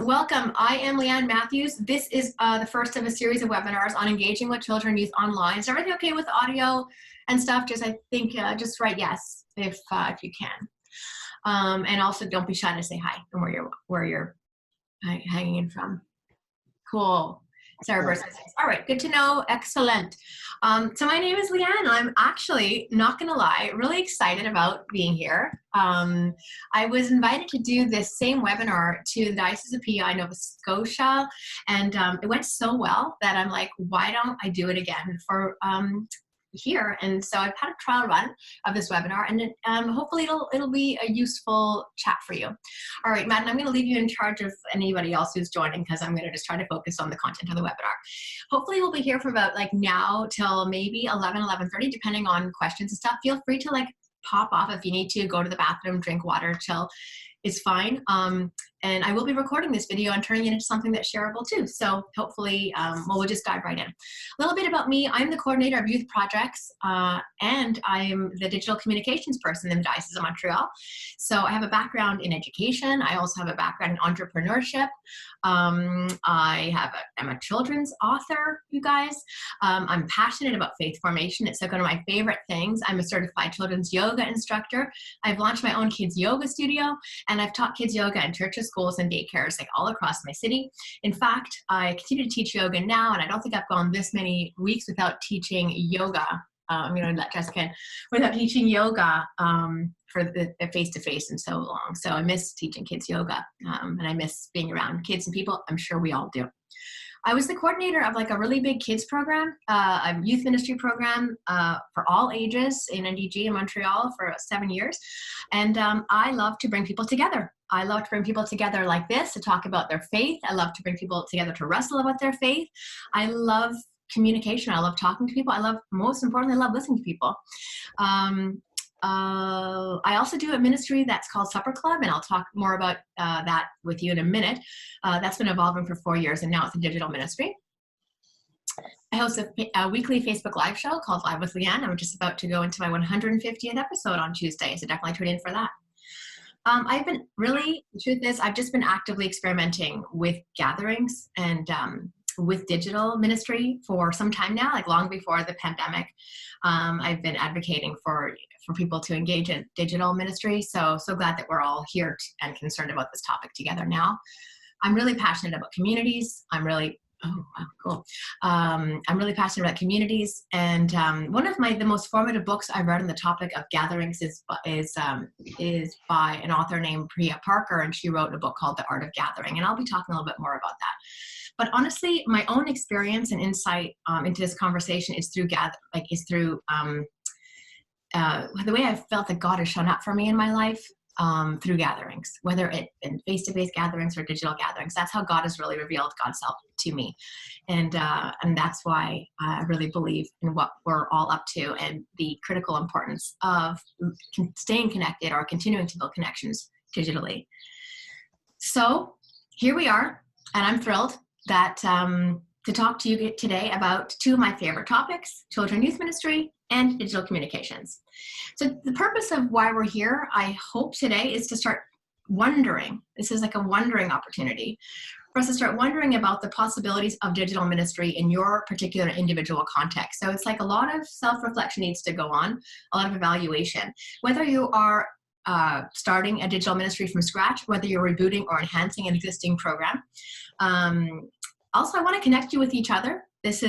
welcome. I am Leanne Matthews. This is the first of a series of webinars on engaging with children and youth online. Is everything okay with audio and stuff? Just write yes if you can. And also don't be shy to say hi and where you're hanging in from. Cool. Sarah Burson says, all right, good to know. Excellent. So my name is Leanne. I'm actually, not going to lie, really excited about being here. I was invited to do this same webinar to the Diocese of PEI, Nova Scotia, and it went so well that I'm like, why don't I do it again for here? And so I've had a trial run of this webinar, and hopefully it'll be a useful chat for you. All right, Madden, I'm going to leave you in charge of anybody else who's joining, because I'm going to just try to focus on the content of the webinar. Hopefully we'll be here for about like now till maybe 11:30, depending on questions and stuff. Feel free to like pop off if you need to, go to the bathroom, drink water, chill. It's fine. And I will be recording this video and turning it into something that's shareable too. So hopefully, we'll just dive right in. A little bit about me. I'm the coordinator of youth projects, and I'm the digital communications person in the Diocese of Montreal. So I have a background in education. I also have a background in entrepreneurship. I'm a children's author, you guys. I'm passionate about faith formation. It's like one of my favorite things. I'm a certified children's yoga instructor. I've launched my own kids yoga studio, and I've taught kids yoga in churches, schools, and daycares like all across my city. In fact, I continue to teach yoga now, and I don't think I've gone this many weeks without teaching yoga. I'm going to let Jessica in, without teaching yoga for the face-to-face in so long. So I miss teaching kids yoga, and I miss being around kids and people. I'm sure we all do. I was the coordinator of like a really big kids program, a youth ministry program for all ages in NDG in Montreal for 7 years. And I love to bring people together. I love to bring people together like this to talk about their faith. I love to bring people together to wrestle about their faith. I love communication. I love talking to people. Most importantly, I love listening to people. I also do a ministry that's called Supper Club, and I'll talk more about that with you in a minute. That's been evolving for 4 years, and now it's a digital ministry. I host a weekly Facebook Live show called Live with Leanne. I'm just about to go into my 150th episode on Tuesday, so definitely tune in for that. The truth is, I've just been actively experimenting with gatherings and with digital ministry for some time now, like long before the pandemic. I've been advocating for people to engage in digital ministry. So glad that we're all here and concerned about this topic together now. I'm really passionate about communities. I'm really passionate about communities. And one of the most formative books I read on the topic of gatherings is by an author named Priya Parker, and she wrote a book called The Art of Gathering. And I'll be talking a little bit more about that. But honestly, my own experience and insight into this conversation is through the way I've felt that God has shown up for me in my life through gatherings, whether it in face-to-face gatherings or digital gatherings. That's how God has really revealed God's self to me. And that's why I really believe in what we're all up to and the critical importance of staying connected or continuing to build connections digitally. So here we are, and I'm thrilled that to talk to you today about two of my favorite topics, children youth ministry and digital communications. So the purpose of why we're here, I hope today, is to start wondering. This is like a wondering opportunity for us to start wondering about the possibilities of digital ministry in your particular individual context. So it's like a lot of self-reflection needs to go on, a lot of evaluation. Whether you are starting a digital ministry from scratch, whether you're rebooting or enhancing an existing program. Also, I want to connect you with each other. This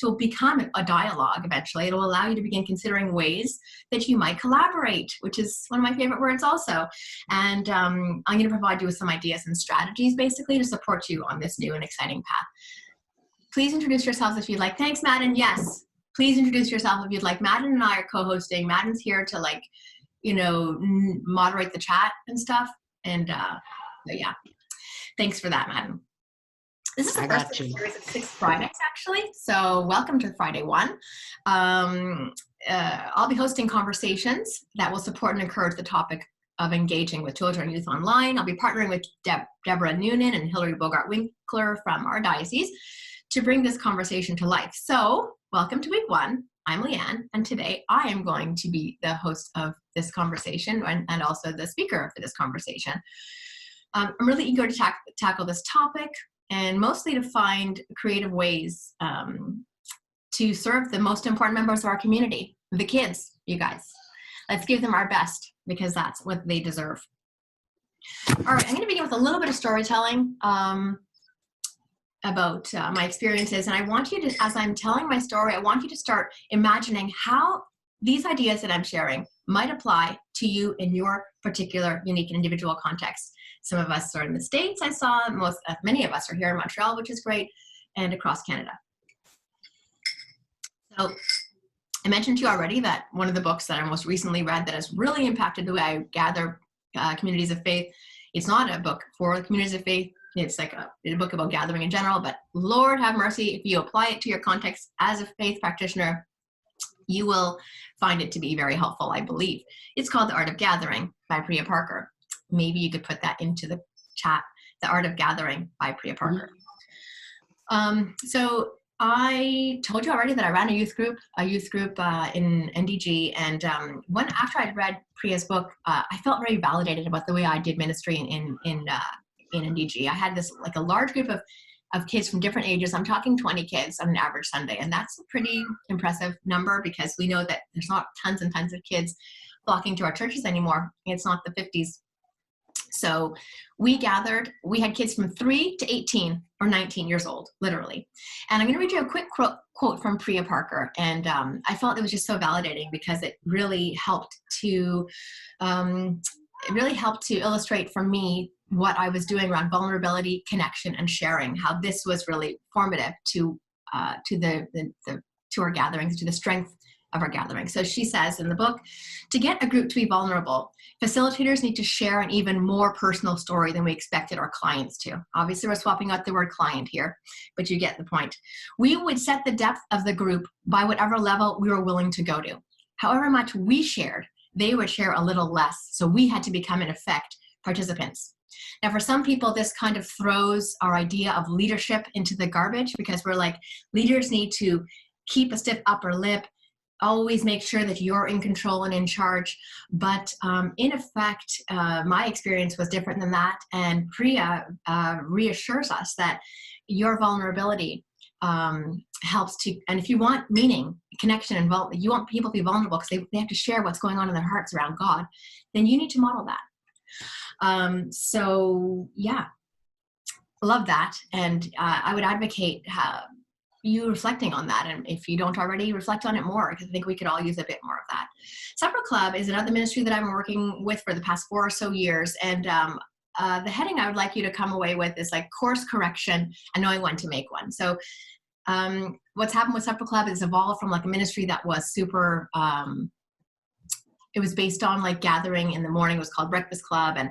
will become a dialogue eventually. It will allow you to begin considering ways that you might collaborate, which is one of my favorite words also. And I'm going to provide you with some ideas and strategies basically to support you on this new and exciting path. Please introduce yourselves if you'd like. Thanks, Madden. Yes, please introduce yourself if you'd like. Madden and I are co-hosting. Madden's here to moderate the chat and stuff. And so yeah, thanks for that, Madden. This is the first of a series of 6 Fridays, actually. So welcome to Friday 1. I'll be hosting conversations that will support and encourage the topic of engaging with children and youth online. I'll be partnering with Deborah Noonan and Hillary Bogart-Winkler from our diocese to bring this conversation to life. So welcome to week 1. I'm Leanne, and today I am going to be the host of this conversation and also the speaker for this conversation. I'm really eager to tackle this topic, and mostly to find creative ways to serve the most important members of our community, the kids, you guys. Let's give them our best, because that's what they deserve. All right, I'm going to begin with a little bit of storytelling about my experiences. And I want you to, as I'm telling my story, I want you to start imagining how these ideas that I'm sharing might apply to you in your particular unique and individual context. Some of us are in the States, I saw. Many of us are here in Montreal, which is great, and across Canada. So I mentioned to you already that one of the books that I most recently read that has really impacted the way I gather communities of faith. It's not a book for communities of faith. It's like a book about gathering in general, but Lord have mercy, if you apply it to your context as a faith practitioner, you will find it to be very helpful, I believe. It's called The Art of Gathering by Priya Parker. Maybe you could put that into the chat, The Art of Gathering by Priya Parker. So I told you already that I ran a youth group in NDG, and after I'd read Priya's book, I felt very validated about the way I did ministry in NDG. I had this like a large group of kids from different ages. I'm talking 20 kids on an average Sunday, and that's a pretty impressive number, because we know that there's not tons and tons of kids flocking to our churches anymore. It's not the 50s. So we had kids from 3 to 18 or 19 years old, literally. And I'm going to read you a quick quote from Priya Parker. And I felt it was just so validating, because it really helped to illustrate for me what I was doing around vulnerability, connection, and sharing, how this was really formative to our gatherings, to the strength of our gatherings. So she says in the book, to get a group to be vulnerable, facilitators need to share an even more personal story than we expected our clients to. Obviously, we're swapping out the word client here, but you get the point. We would set the depth of the group by whatever level we were willing to go to. However much we shared, they would share a little less. So we had to become, in effect, participants. Now, for some people, this kind of throws our idea of leadership into the garbage, because we're like, leaders need to keep a stiff upper lip, always make sure that you're in control and in charge. But in effect, my experience was different than that. And Priya reassures us that your vulnerability helps to, and if you want meaning, connection, and you want people to be vulnerable because they have to share what's going on in their hearts around God, then you need to model that. So yeah, love that. And I would advocate you reflecting on that, and if you don't already, reflect on it more, because I think we could all use a bit more of that. Supper Club is another ministry that I've been working with for the past 4 or so years, and the heading I would like you to come away with is like course correction and knowing when to make one. So what's happened with Supper Club is evolved from like a ministry that was super it was based on like gathering in the morning. It was called Breakfast Club, and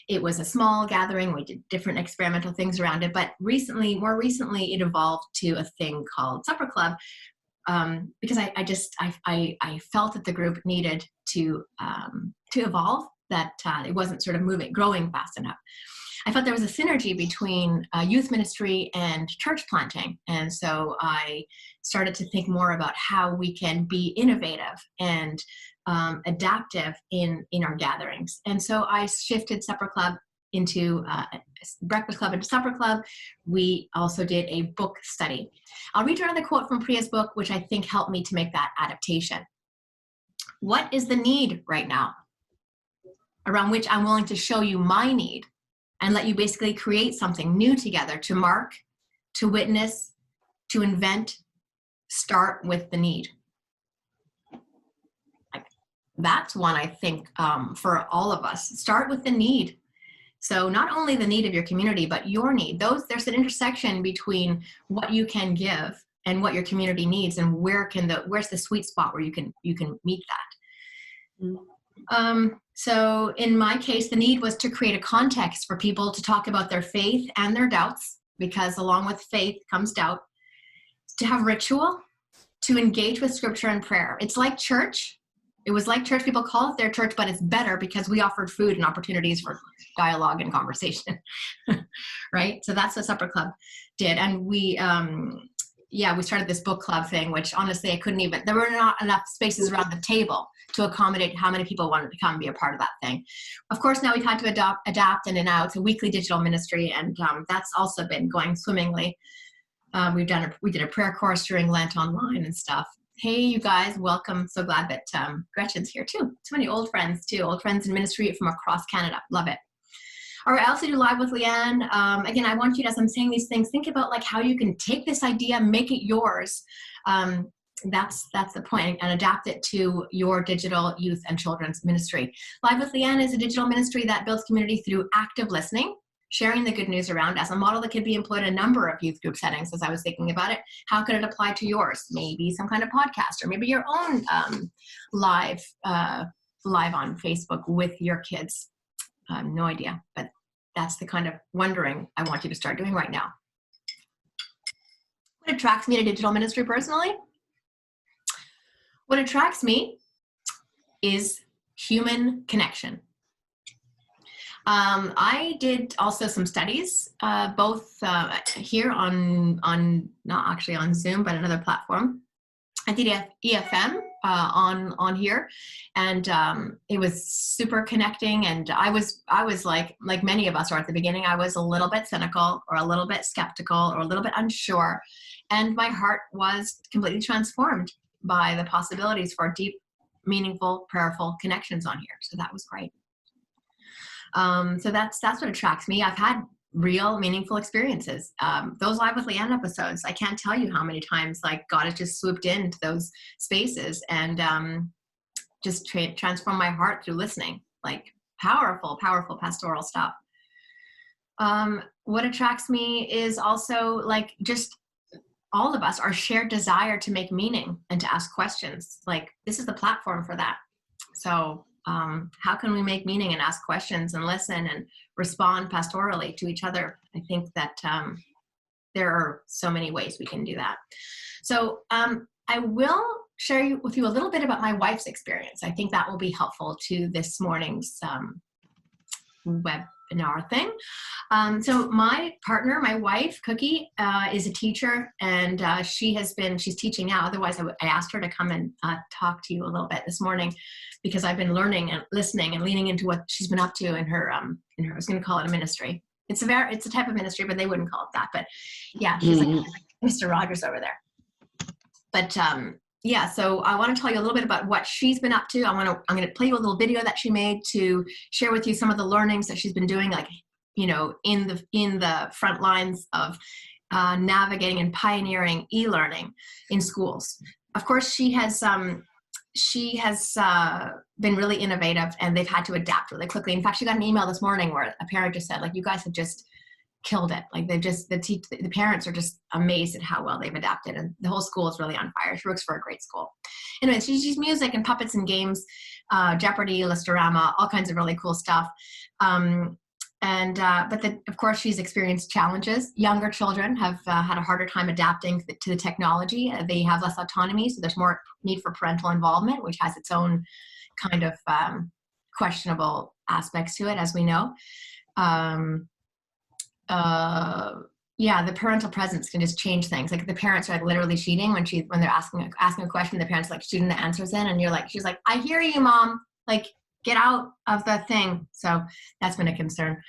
it was a small gathering. We did different experimental things around it. But more recently, it evolved to a thing called Supper Club, because I felt that the group needed to evolve, that it wasn't sort of growing fast enough. I felt there was a synergy between youth ministry and church planting. And so I started to think more about how we can be innovative and adaptive in our gatherings. And so I shifted Supper Club into Breakfast Club into Supper Club. We also did a book study. I'll read you another quote from Priya's book, which I think helped me to make that adaptation. What is the need right now around which I'm willing to show you my need and let you basically create something new together to mark, to witness, to invent? Start with the need. That's one, I think, for all of us. Start with the need. So not only the need of your community, but your need. There's an intersection between what you can give and what your community needs, and where's the sweet spot where you can meet that. So in my case, the need was to create a context for people to talk about their faith and their doubts, because along with faith comes doubt. To have ritual, to engage with scripture and prayer. It's like church. It was like church. People call it their church, but it's better because we offered food and opportunities for dialogue and conversation, right? So that's what Supper Club did. And we, we started this book club thing, which honestly there were not enough spaces around the table to accommodate how many people wanted to come and be a part of that thing. Of course, now we've had to adapt, and now it's a weekly digital ministry, and that's also been going swimmingly. We did a prayer course during Lent online and stuff. Hey, you guys, welcome. So glad that Gretchen's here too. So many old friends too, old friends in ministry from across Canada. Love it. All right, I also do Live with Leanne. Again, I want you to, as I'm saying these things, think about like how you can take this idea, make it yours. That's the point, and adapt it to your digital youth and children's ministry. Live with Leanne is a digital ministry that builds community through active listening, sharing the good news around as a model that could be employed in a number of youth group settings. As I was thinking about it, how could it apply to yours? Maybe some kind of podcast, or maybe your own live on Facebook with your kids. No idea, but that's the kind of wondering I want you to start doing right now. What attracts me to digital ministry personally? What attracts me is human connection. I did also some studies, both here on not actually on Zoom, but another platform. I did EFM on here, and it was super connecting. And I was like many of us are at the beginning, I was a little bit cynical, or a little bit skeptical, or a little bit unsure, and my heart was completely transformed by the possibilities for deep, meaningful, prayerful connections on here. So that was great. So that's what attracts me. I've had real meaningful experiences. Those Live with Leanne episodes, I can't tell you how many times like God has just swooped into those spaces and just transformed my heart through listening. Like powerful pastoral stuff. What attracts me is also like just all of us, our shared desire to make meaning and to ask questions. Like this is the platform for that. So how can we make meaning and ask questions and listen and respond pastorally to each other? I think that there are so many ways we can do that. So I will share with you a little bit about my wife's experience. I think that will be helpful to this morning's webinar thing. So my partner, my wife, Cookie, is a teacher, and she's teaching now. Otherwise, I asked her to come and talk to you a little bit this morning, because I've been learning and listening and leaning into what she's been up to in her, I was going to call it a ministry. It's a type of ministry, but they wouldn't call it that. But yeah, she's like Mr. Rogers over there. But yeah, so I want to tell you a little bit about what she's been up to. I'm going to play you a little video that she made to share with you some of the learnings that she's been doing, like, you know, in the front lines of navigating and pioneering e-learning in schools. Of course, she has been really innovative, and they've had to adapt really quickly. In fact, she got an email this morning where a parent just said, like, you guys have just killed it. Like the parents are just amazed at how well they've adapted, and the whole school is really on fire. She works for a great school. Anyway, she uses music and puppets and games, Jeopardy, Listorama, all kinds of really cool stuff. But of course, she's experienced challenges. Younger children have had a harder time adapting to the technology. They have less autonomy, so there's more need for parental involvement, which has its own kind of questionable aspects to it, as we know. Yeah, the parental presence can just change things. Like the parents are like literally cheating when they're asking a question. The parents like shooting the answers in, and she's like, "I hear you, Mom. Like, get out of the thing." So that's been a concern.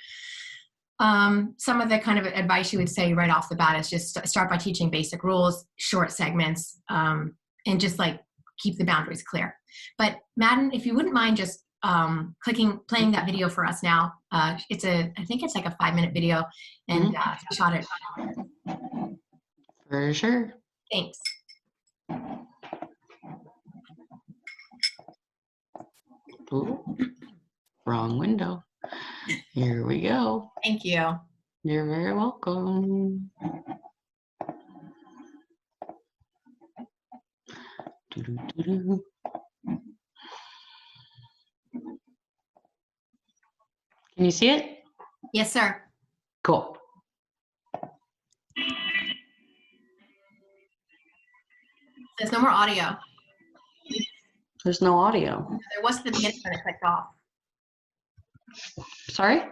Some of the kind of advice you would say right off the bat is just start by teaching basic rules, short segments, and just like keep the boundaries clear. But Madden, if you wouldn't mind just playing that video for us now. I think it's like a 5-minute video, and shot it. For sure. Thanks. Ooh, wrong window. Here we go. Thank you. You're very welcome. Doo-doo-doo-doo. Can you see it? Yes, sir. Cool. There's no more audio. There's no audio. There was at the beginning when it clicked off. Sorry?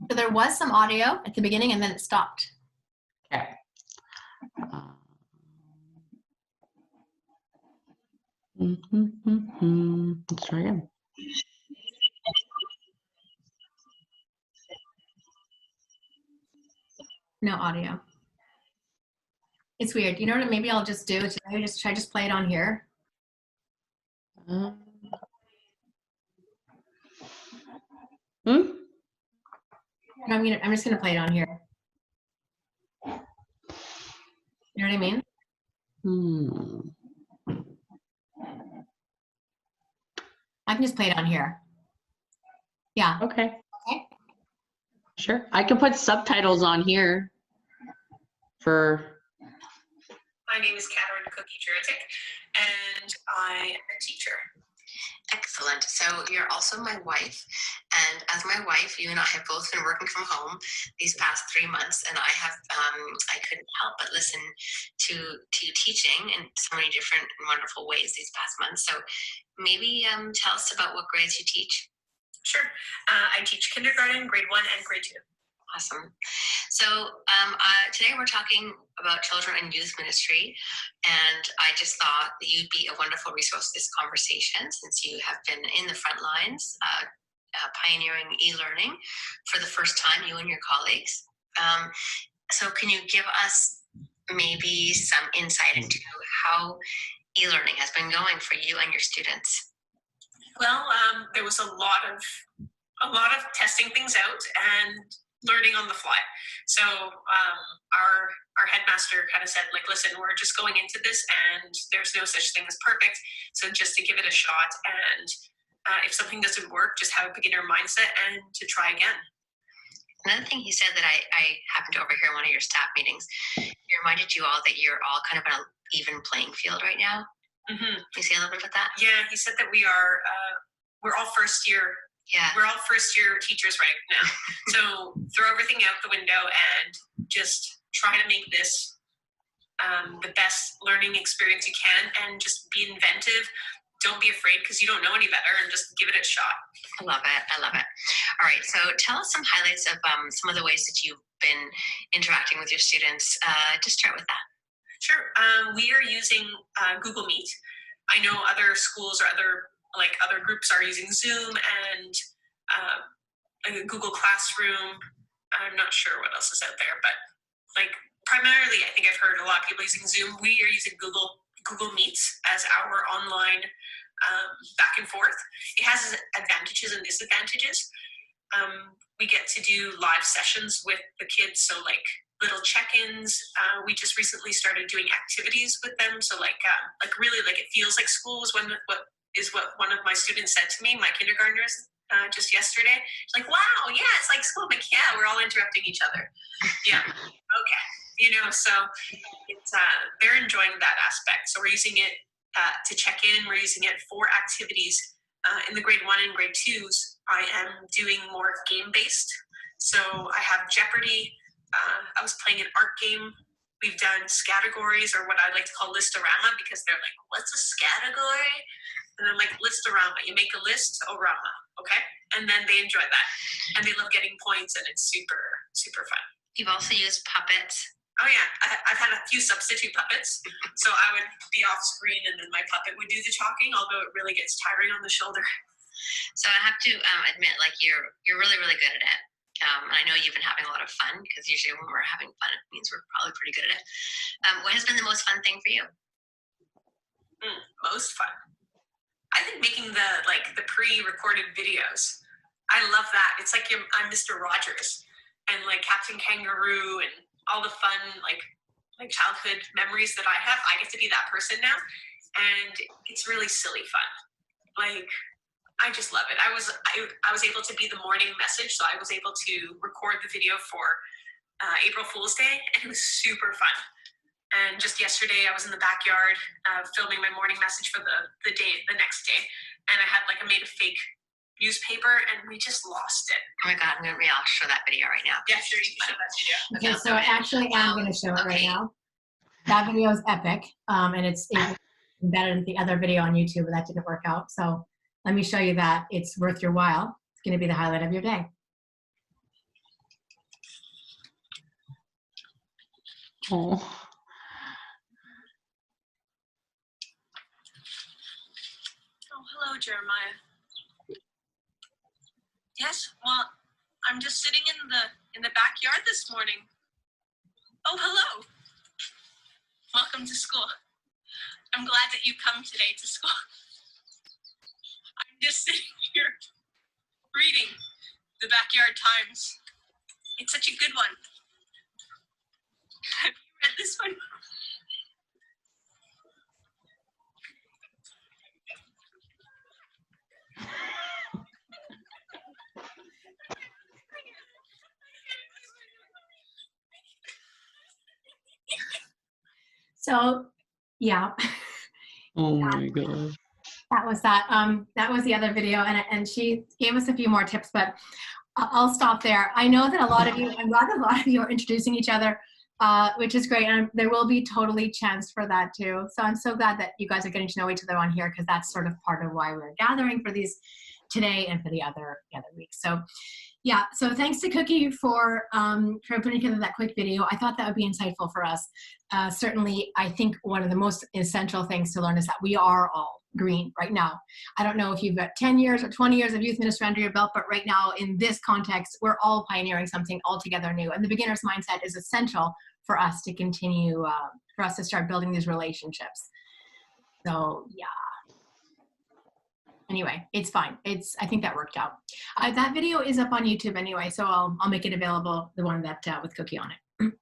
So there was some audio at the beginning, and then it stopped. Okay. Let's try again. No audio. It's weird. You know what? Maybe I'll just do it today. Should I just play it on here? Hmm? No, I'm just gonna play it on here. You know what I mean? I can just play it on here. Yeah. Okay. Okay. Sure. I can put subtitles on here for. My name is Catherine Cookie-Juritic, and I am a teacher. Excellent. So you're also my wife, and as my wife, you and I have both been working from home these past 3 months, and I couldn't help but listen to you teaching in so many different and wonderful ways these past months. So maybe tell us about what grades you teach. Sure. I teach kindergarten, grade 1, and grade 2. Awesome. So today we're talking about children and youth ministry, and I just thought that you'd be a wonderful resource for this conversation since you have been in the front lines pioneering e-learning for the first time, you and your colleagues. So can you give us maybe some insight into how e-learning has been going for you and your students? Well, there was a lot of testing things out and learning on the fly. So our headmaster kind of said, like, listen, we're just going into this and there's no such thing as perfect. So just to give it a shot, and if something doesn't work, just have a beginner mindset and to try again. Another thing he said that I happened to overhear in one of your staff meetings, he reminded you all that you're all kind of on an even playing field right now. Mm-hmm. Can you say a little bit about that? Yeah, he said that we're all first year. Yeah, we're all first year teachers right now. So throw everything out the window and just try to make this the best learning experience you can, and just be inventive. Don't be afraid because you don't know any better, and just give it a shot. I love it. I love it. All right. So tell us some highlights of some of the ways that you've been interacting with your students. Just start with that. Sure. We are using Google Meet. I know other schools or other groups are using Zoom and Google Classroom. I'm not sure what else is out there, but primarily I think I've heard a lot of people using Zoom. We are using Google Meets as our online back and forth. It has advantages and disadvantages. We get to do live sessions with the kids, so little check-ins. We just recently started doing activities with them, so really it feels like school is what one of my students said to me, my kindergartners, just yesterday. It's like, wow, yeah, it's like school. I'm like, yeah, we're all interrupting each other. Yeah, okay. So it's they're enjoying that aspect. So we're using it to check in. We're using it for activities. In the grade 1 and grade 2s, I am doing more game-based. So I have Jeopardy. I was playing an art game. We've done categories, or what I like to call listorama, because they're like, what's a category? And I'm like, listorama. You make a list, orama, okay? And then they enjoy that. And they love getting points, and it's super, super fun. You've also used puppets. Oh yeah, I've had a few substitute puppets. So I would be off screen, and then my puppet would do the talking, although it really gets tiring on the shoulder. So I have to admit, you're really, really good at it. And I know you've been having a lot of fun, because usually when we're having fun, it means we're probably pretty good at it. What has been the most fun thing for you? Most fun? I think making the pre-recorded videos. I love that. It's like I'm Mr. Rogers, and Captain Kangaroo, and all the fun childhood memories that I have. I get to be that person now, and it's really silly fun. I just love it. I was able to be the morning message, so I was able to record the video for April Fool's Day, and it was super fun. And just yesterday, I was in the backyard filming my morning message for the next day, and I made a fake newspaper, and we just lost it. Oh my God, I'll show that video right now. Yeah, sure, you can show that video. Okay, so actually I'm going to show it right now. That video is epic, and it's embedded in the other video on YouTube, but that didn't work out. So let me show you that. It's worth your while. It's going to be the highlight of your day. Oh. Hello, Jeremiah. Yes, well, I'm just sitting in the backyard this morning. Oh, hello. Welcome to school. I'm glad that you come today to school. I'm just sitting here reading the Backyard Times. It's such a good one. Have you read this one? So, yeah. Oh my God. That was that. That was the other video, and she gave us a few more tips, but I'll stop there. I know that I'm glad a lot of you are introducing each other, which is great, and there will be totally chance for that too. So I'm so glad that you guys are getting to know each other on here, because that's sort of part of why we're gathering for these today and for the other weeks. So yeah, so thanks to Cookie for putting together that quick video. I thought that would be insightful for us. Certainly, I think one of the most essential things to learn is that we are all green right now. I don't know if you've got 10 years or 20 years of youth ministry under your belt, but right now in this context, we're all pioneering something altogether new. And the beginner's mindset is essential for us to continue, for us to start building these relationships. So yeah. Anyway, it's fine. I think that worked out. That video is up on YouTube anyway, so I'll make it available, the one that with Cookie on it.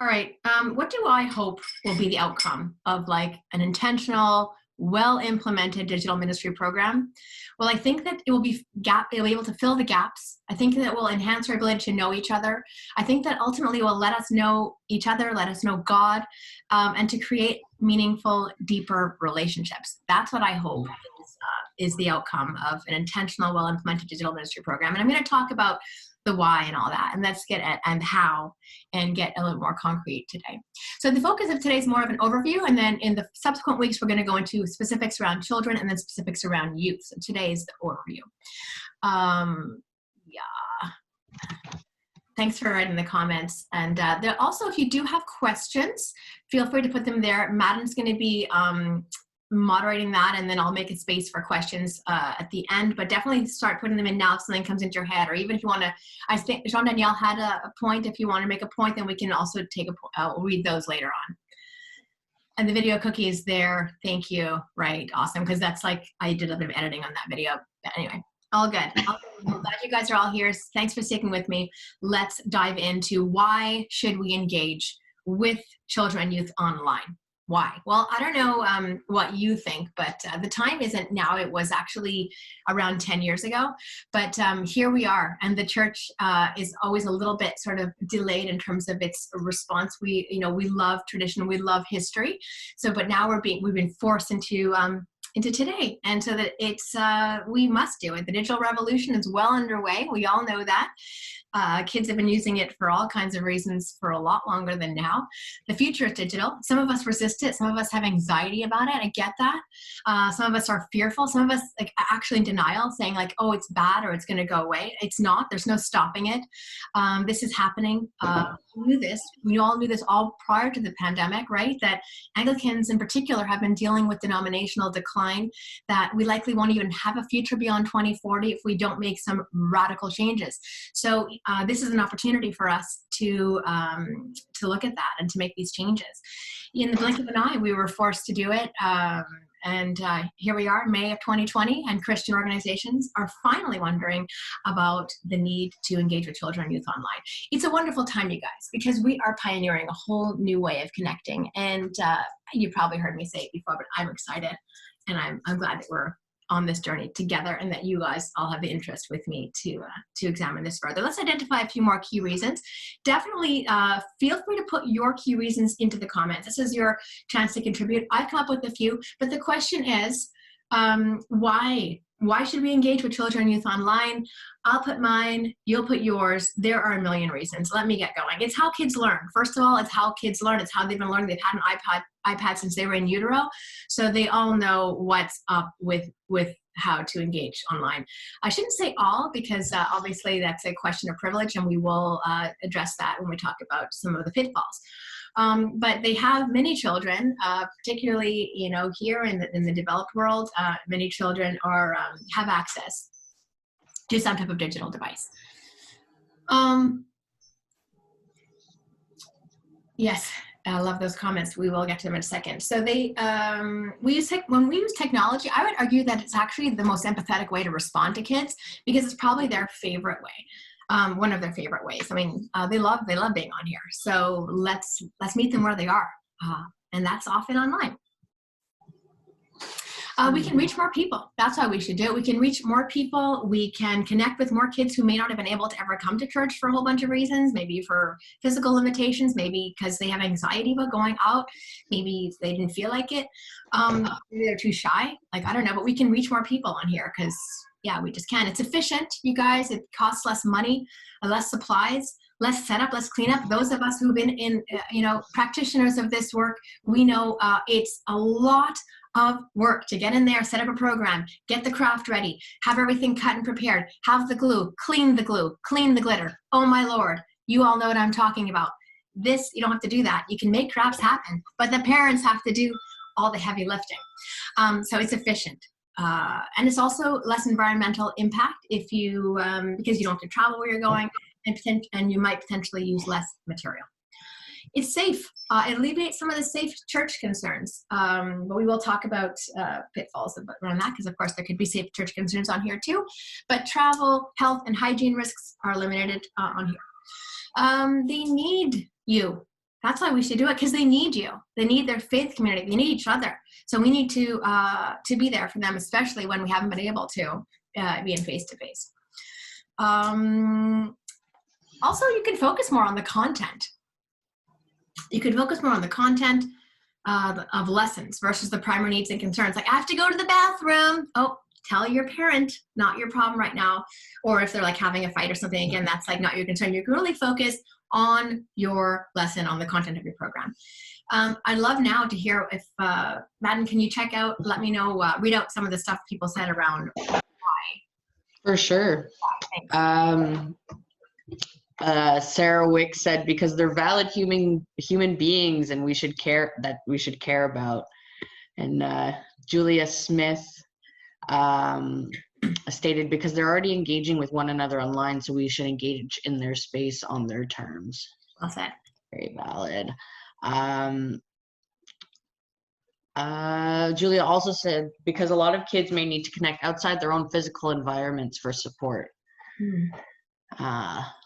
All right, what do I hope will be the outcome of like an intentional, well-implemented digital ministry program? Well, I think that it'll be able to fill the gaps. I think that it will enhance our ability to know each other. I think that ultimately will let us know each other, let us know God, and to create meaningful, deeper relationships. That's what I hope is the outcome of an intentional, well-implemented digital ministry program. And I'm going to talk about the why and all that, and let's get at and how and get a little more concrete today. So the focus of today is more of an overview, and then in the subsequent weeks we're going to go into specifics around children and then specifics around youth. So today is the overview. Yeah. Thanks for writing the comments. And also, if you do have questions, feel free to put them there. Madden's going to be moderating that, and then I'll make a space for questions at the end, but definitely start putting them in now if something comes into your head, or even if you want to, I think Jean Danielle had a point. If you want to make a point, then we can also take read those later on. And the video Cookie is there. Thank you. Right. Awesome. Because that's like, I did a bit of editing on that video. But anyway, all good. I'm glad you guys are all here. Thanks for sticking with me. Let's dive into why should we engage with children and youth online? Why? Well, I don't know what you think, but the time isn't now. It was actually around 10 years ago, but here we are, and the church is always a little bit sort of delayed in terms of its response. We love tradition, we love history, so but now we've been forced into today, and so that it's we must do it. The digital revolution is well underway. We all know that. Kids have been using it for all kinds of reasons for a lot longer than now. The future is digital. Some of us resist it. Some of us have anxiety about it. I get that. Some of us are fearful. Some of us actually in denial, saying like, oh, it's bad or it's going to go away. It's not. There's no stopping it. This is happening. We all knew this all prior to the pandemic, right? That Anglicans in particular have been dealing with denominational decline, that we likely won't even have a future beyond 2040 if we don't make some radical changes. So this is an opportunity for us to look at that and to make these changes. In the blink of an eye, we were forced to do it. And here we are, May of 2020, and Christian organizations are finally wondering about the need to engage with children and youth online. It's a wonderful time, you guys, because we are pioneering a whole new way of connecting. And you probably heard me say it before, but I'm excited, and I'm glad that we're on this journey together, and that you guys all have the interest with me to examine this further. Let's identify a few more key reasons. Definitely feel free to put your key reasons into the comments. This is your chance to contribute. I've come up with a few, but the question is, why? Why should we engage with children and youth online? I'll put mine, you'll put yours. There are a million reasons. Let me get going. It's how kids learn. First of all, it's how kids learn. It's how they've been learning. They've had an iPad since they were in utero, so they all know what's up with how to engage online. I shouldn't say all, because obviously that's a question of privilege, and we will address that when we talk about some of the pitfalls. But they have many children, particularly, here in the developed world, many children have access to some type of digital device. Yes, I love those comments. We will get to them in a second. So when we use technology, I would argue that it's actually the most empathetic way to respond to kids, because it's probably their favorite way. One of their favorite ways. I mean, they love being on here. So let's meet them where they are, and that's often online. We can reach more people. That's how we should do it. We can reach more people. We can connect with more kids who may not have been able to ever come to church for a whole bunch of reasons, maybe for physical limitations, maybe because they have anxiety about going out, maybe they didn't feel like it, maybe they're too shy. Like, I don't know, but we can reach more people on here because, yeah, we just can. It's efficient, you guys. It costs less money, less supplies, less setup, less cleanup. Those of us who've been in, practitioners of this work, we know it's a lot of work to get in there, set up a program, get the craft ready, have everything cut and prepared, have the glue, clean the glitter. Oh my Lord, you all know what I'm talking about. This, you don't have to do that. You can make crafts happen, but the parents have to do all the heavy lifting. So it's efficient. And it's also less environmental impact if you, because you don't have to travel where you're going, and you might potentially use less material. It's safe. It alleviates some of the safe church concerns. But we will talk about pitfalls around that, because of course there could be safe church concerns on here too. But travel, health, and hygiene risks are limited on here. They need you. That's why we should do it, because they need you. They need their faith community. They need each other. So we need to be there for them, especially when we haven't been able to be in face-to-face. Also, you can focus more on the content. You could focus more on the content of lessons versus the primary needs and concerns. Like, I have to go to the bathroom. Oh, tell your parent, not your problem right now. Or if they're like having a fight or something, again, that's like not your concern. You can really focus on your lesson, on the content of your program. I'd love now to hear if, Madden, can you check out, let me know, read out some of the stuff people said around why. For sure. Sarah Wick said, because they're valid human beings and we should care about. And Julia Smith stated, because they're already engaging with one another online, so we should engage in their space on their terms. Well said. Very valid. Julia also said, because a lot of kids may need to connect outside their own physical environments for support.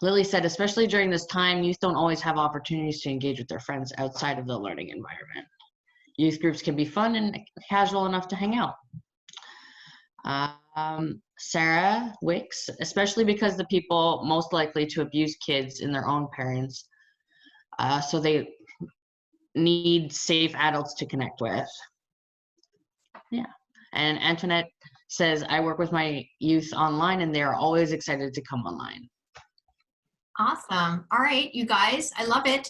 Lily said, especially during this time, youth don't always have opportunities to engage with their friends outside of the learning environment. Youth groups can be fun and casual enough to hang out. Sarah Wicks, especially because the people most likely to abuse kids in their own parents, so they need safe adults to connect with. Yeah. And Antoinette says, I work with my youth online and they are always excited to come online. Awesome. All right, you guys, I love it.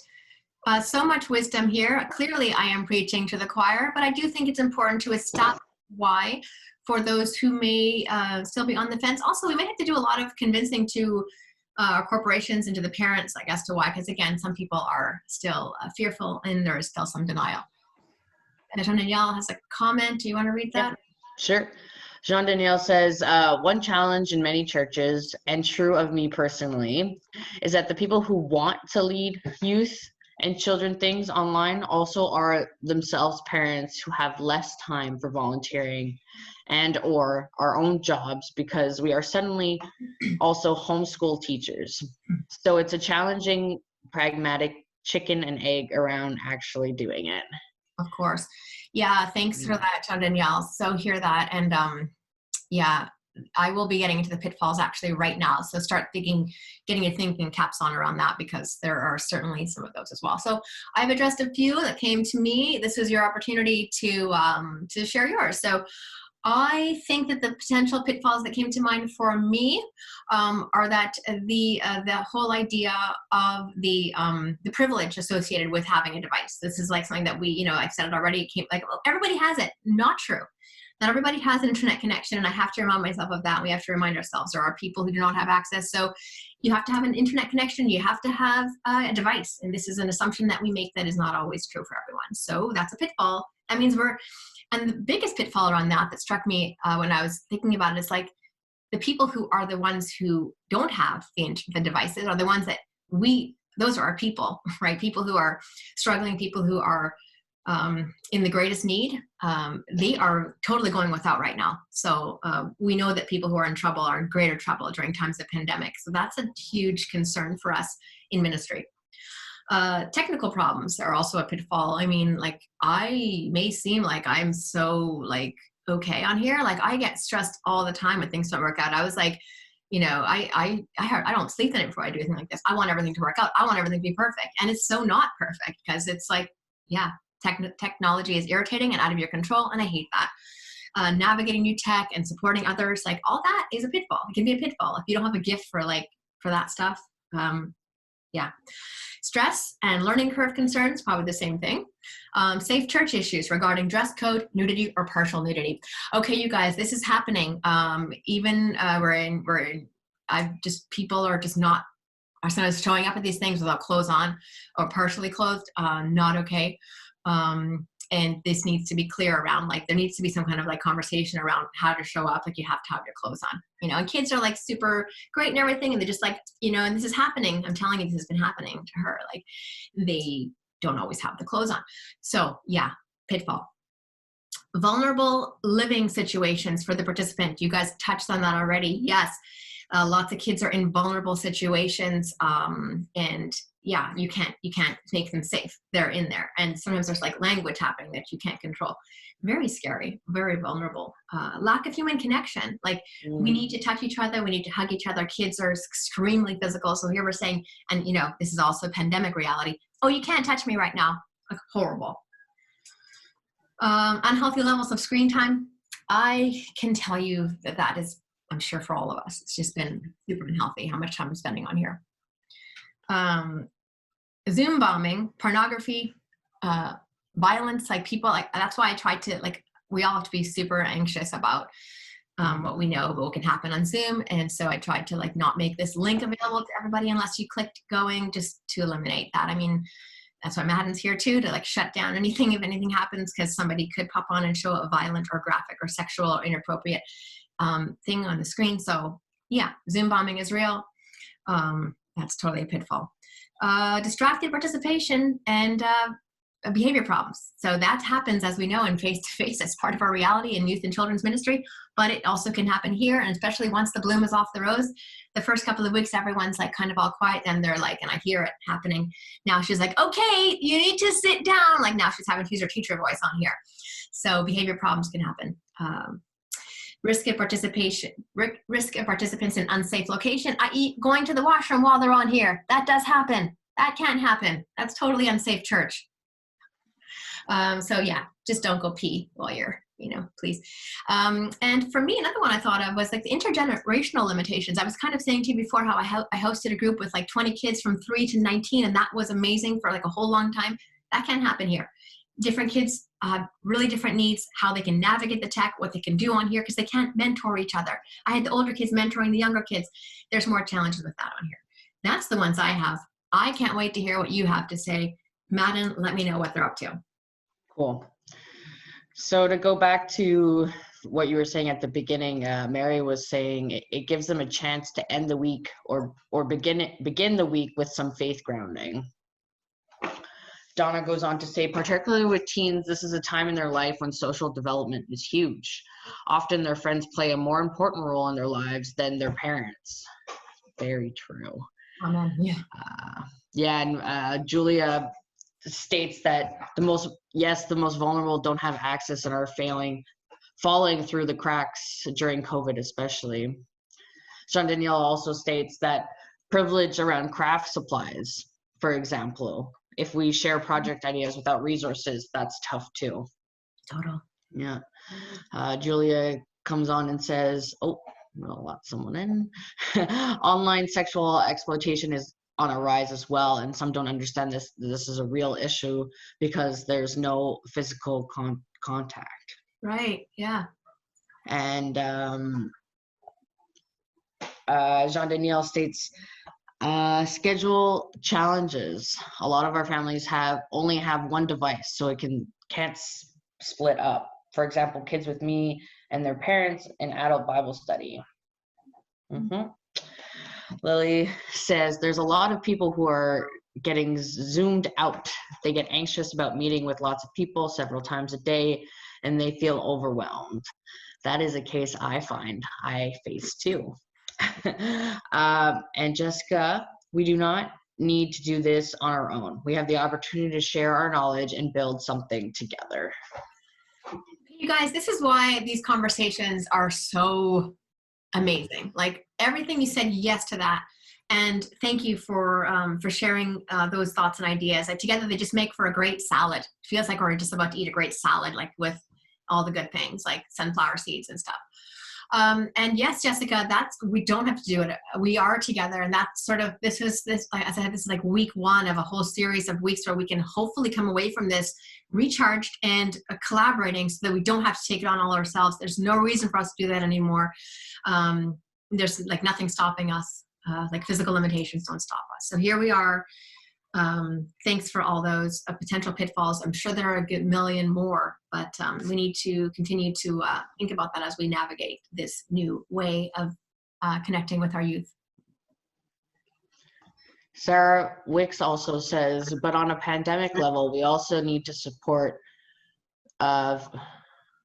So much wisdom here. Clearly, I am preaching to the choir, but I do think it's important to establish why for those who may still be on the fence. Also, we might have to do a lot of convincing to corporations and to the parents, I guess, to why, because again, some people are still fearful and there is still some denial. And Jean-Danielle has a comment. Do you want to read that? Yep. Sure. Jean-Danielle says, one challenge in many churches, and true of me personally, is that the people who want to lead youth and children things online also are themselves parents who have less time for volunteering and or our own jobs, because we are suddenly also homeschool teachers. So it's a challenging, pragmatic chicken and egg around actually doing it. Of course. Yeah, thanks for that, Danielle. So hear that. And yeah, I will be getting into the pitfalls actually right now. So start getting your thinking caps on around that, because there are certainly some of those as well. So I've addressed a few that came to me. This was your opportunity to share yours. So I think that the potential pitfalls that came to mind for me are that the whole idea of the privilege associated with having a device. This is like something that we, I've said it already. Everybody has it. Not true. Not everybody has an internet connection, and I have to remind myself of that. We have to remind ourselves there are people who do not have access. So you have to have an internet connection. You have to have a device. And this is an assumption that we make that is not always true for everyone. So that's a pitfall. That means and the biggest pitfall around that struck me when I was thinking about it is like the people who are the ones who don't have the devices are the ones that those are our people, right? People who are struggling, people who are in the greatest need, they are totally going without right now. So we know that people who are in trouble are in greater trouble during times of pandemic. So that's a huge concern for us in ministry. Technical problems are also a pitfall. I mean, like I may seem like I'm so like okay on here. Like I get stressed all the time when things don't work out. I was like, you know, I don't sleep the night before I do anything like this. I want everything to work out. I want everything to be perfect. And it's so not perfect because it's like, yeah, technology is irritating and out of your control. And I hate that. Navigating new tech and supporting others, like all that is a pitfall. It can be a pitfall if you don't have a gift for that stuff. Yeah. Stress and learning curve concerns, probably the same thing. Safe church issues regarding dress code, nudity, or partial nudity. Okay, you guys, this is happening. People are just not, are sometimes showing up at these things without clothes on or partially clothed, not okay. And this needs to be clear around, like, there needs to be some kind of like conversation around how to show up. Like you have to have your clothes on, you know, and kids are like super great and everything. And they're just like, you know, and this is happening. I'm telling you, this has been happening to her. Like they don't always have the clothes on. So yeah, pitfall. Vulnerable living situations for the participant. You guys touched on that already. Yes. Lots of kids are in vulnerable situations. And yeah, you can't make them safe. They're in there. And sometimes there's like language happening that you can't control. Very scary, very vulnerable. Lack of human connection. Like we need to touch each other. We need to hug each other. Kids are extremely physical. So here we're saying, and you know, this is also pandemic reality. Oh, you can't touch me right now. Like horrible. Unhealthy levels of screen time. I can tell you that is, I'm sure for all of us, it's just been super unhealthy how much time I'm spending on here. Zoom bombing, pornography, violence, like people, like that's why I tried to, like, we all have to be super anxious about what we know, but what can happen on Zoom. And so I tried to like not make this link available to everybody unless you clicked going, just to eliminate that. I mean, that's why Madden's here too, to like shut down anything if anything happens, because somebody could pop on and show a violent or graphic or sexual or inappropriate thing on the screen. So yeah, Zoom bombing is real. That's totally a pitfall. Distracted participation and behavior problems. So that happens, as we know, in face-to-face as part of our reality in youth and children's ministry, but it also can happen here. And especially once the bloom is off the rose, the first couple of weeks, everyone's like kind of all quiet. Then they're like, and I hear it happening. Now she's like, okay, you need to sit down. Like now she's having to use her teacher voice on here. So behavior problems can happen. Risk of participants in unsafe location, i.e. going to the washroom while they're on here. That does happen. That can't happen. That's totally unsafe church. So yeah, just don't go pee while you're, you know, please. And for me, another one I thought of was like the intergenerational limitations. I was kind of saying to you before how I hosted a group with like 20 kids from 3 to 19, and that was amazing for like a whole long time. That can't happen here. Different kids have really different needs, how they can navigate the tech, what they can do on here, because they can't mentor each other. I had the older kids mentoring the younger kids. There's more challenges with that on here. That's the ones I have. I can't wait to hear what you have to say. Madden, let me know what they're up to. Cool. So to go back to what you were saying at the beginning, Mary was saying it gives them a chance to end the week or begin the week with some faith grounding. Donna goes on to say, particularly with teens, this is a time in their life when social development is huge. Often their friends play a more important role in their lives than their parents. Very true. Yeah. And Julia states that the most vulnerable don't have access and are falling through the cracks during COVID especially. Jean Danielle also states that privilege around craft supplies, for example, if we share project ideas without resources, that's tough too. Total. Yeah. Julia comes on and says, oh, we'll let someone in. Online sexual exploitation is on a rise as well, and some don't understand this. This is a real issue because there's no physical contact. Right. Yeah. And Jean Daniel states, schedule challenges. A lot of our families only have one device, so it can't split up. For example, kids with me and their parents, an adult Bible study. Lily says there's a lot of people who are getting zoomed out. They get anxious about meeting with lots of people several times a day, and they feel overwhelmed. That is a case I find I face too. And Jessica, we do not need to do this on our own. We have the opportunity to share our knowledge and build something together. You guys, this is why these conversations are so amazing. Like everything you said, yes to that. And thank you for sharing those thoughts and ideas. Like together, they just make for a great salad. It feels like we're just about to eat a great salad, like with all the good things, like sunflower seeds and stuff. And yes, Jessica, we don't have to do it. We are together, and that's sort of this. Like I said, this is like week one of a whole series of weeks where we can hopefully come away from this recharged and collaborating, so that we don't have to take it on all ourselves. There's no reason for us to do that anymore. There's like nothing stopping us. Like physical limitations don't stop us. So here we are. Thanks for all those potential pitfalls. I'm sure there are a good million more, but we need to continue to think about that as we navigate this new way of connecting with our youth. Sarah Wicks also says, but on a pandemic level, we also need to support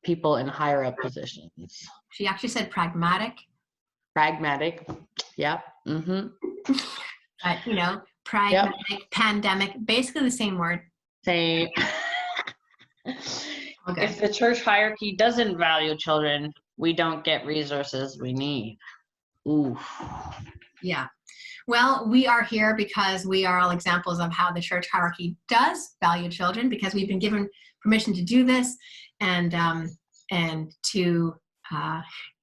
people in higher up positions. She actually said pragmatic. Pragmatic, yep. But, you know, pragmatic, yep. Pandemic, basically the same word. Same. Okay. If the church hierarchy doesn't value children, we don't get resources we need. Ooh. Yeah. Well, we are here because we are all examples of how the church hierarchy does value children, because we've been given permission to do this and to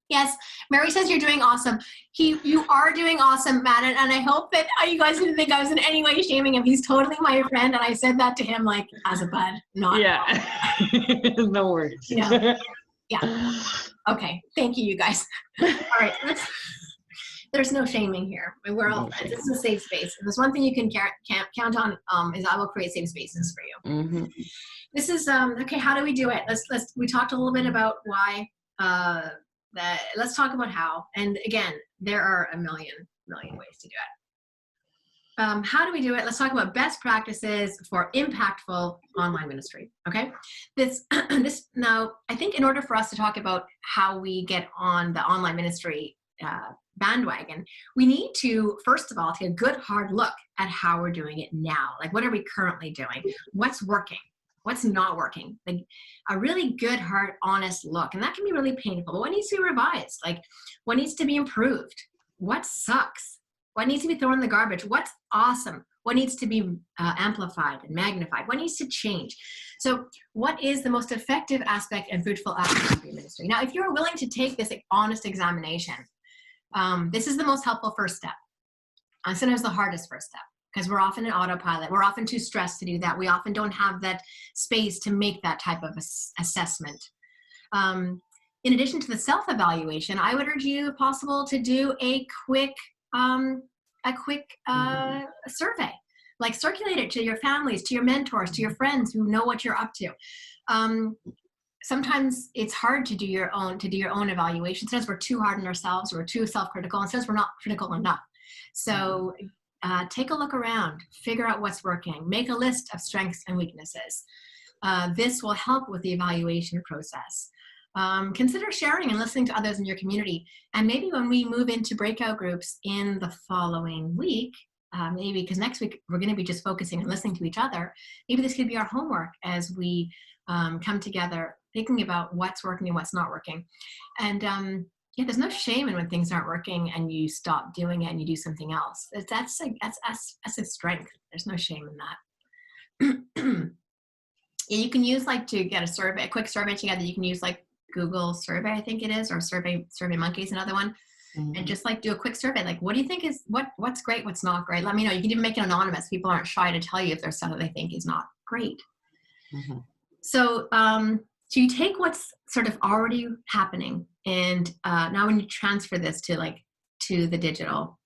yes, Mary says you're doing awesome. You are doing awesome, Matt, and I hope that you guys didn't think I was in any way shaming him. He's totally my friend, and I said that to him like as a bud, not. Yeah. No worries. Yeah. Yeah. Okay. Thank you, you guys. All right. There's no shaming here. We're all friends. This is a safe space. If there's one thing you can count on, is I will create safe spaces for you. Mm-hmm. This is okay. How do we do it? We talked a little bit about why. Let's talk about how. And again, there are a million ways to do it. How do we do it? Let's talk about best practices for impactful online ministry. Okay, this now I think in order for us to talk about how we get on the online ministry bandwagon, we need to first of all take a good hard look at how we're doing it now. Like, what are we currently doing? What's working? What's not working? Like a really good, hard, honest look. And that can be really painful. But what needs to be revised? Like what needs to be improved? What sucks? What needs to be thrown in the garbage? What's awesome? What needs to be amplified and magnified? What needs to change? So what is the most effective aspect and fruitful aspect of your ministry? Now, if you're willing to take this honest examination, this is the most helpful first step. Sometimes the hardest first step. Because we're often in autopilot. We're often too stressed to do that. We often don't have that space to make that type of assessment. In addition to the self-evaluation, I would urge you, if possible, to do a quick survey. Like circulate it to your families, to your mentors, to your friends who know what you're up to. Sometimes it's hard to do your own evaluation. Sometimes we're too hard on ourselves, or we're too self-critical, and sometimes we're not critical enough. So take a look around, figure out what's working, make a list of strengths and weaknesses. This will help with the evaluation process. Consider sharing and listening to others in your community. And maybe when we move into breakout groups in the following week, maybe because next week we're going to be just focusing on listening to each other, maybe this could be our homework as we come together thinking about what's working and what's not working. And yeah, there's no shame in when things aren't working and you stop doing it and you do something else. That's a strength. There's no shame in that. Yeah, you can use to get a quick survey together. You can use Google Survey, I think it is, or Survey Monkey is another one. Mm-hmm. And just do a quick survey. What do you think is what's great, what's not great? Let me know. You can even make it anonymous. People aren't shy to tell you if there's stuff that they think is not great. Mm-hmm. So So you take what's sort of already happening, and now when you transfer this to the digital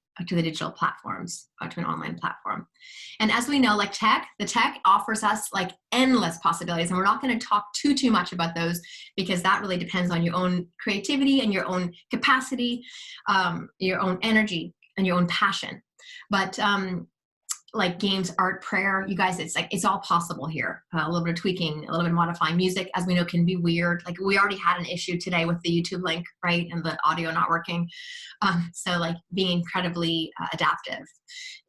platforms, to an online platform. And as we know, like the tech offers us like endless possibilities, and we're not going to talk too much about those because that really depends on your own creativity and your own capacity, your own energy and your own passion. But like games, art, prayer, you guys, it's all possible here. A little bit of tweaking, a little bit of modifying. Music, as we know, can be weird. Like we already had an issue today with the YouTube link, right? And the audio not working. So like being incredibly adaptive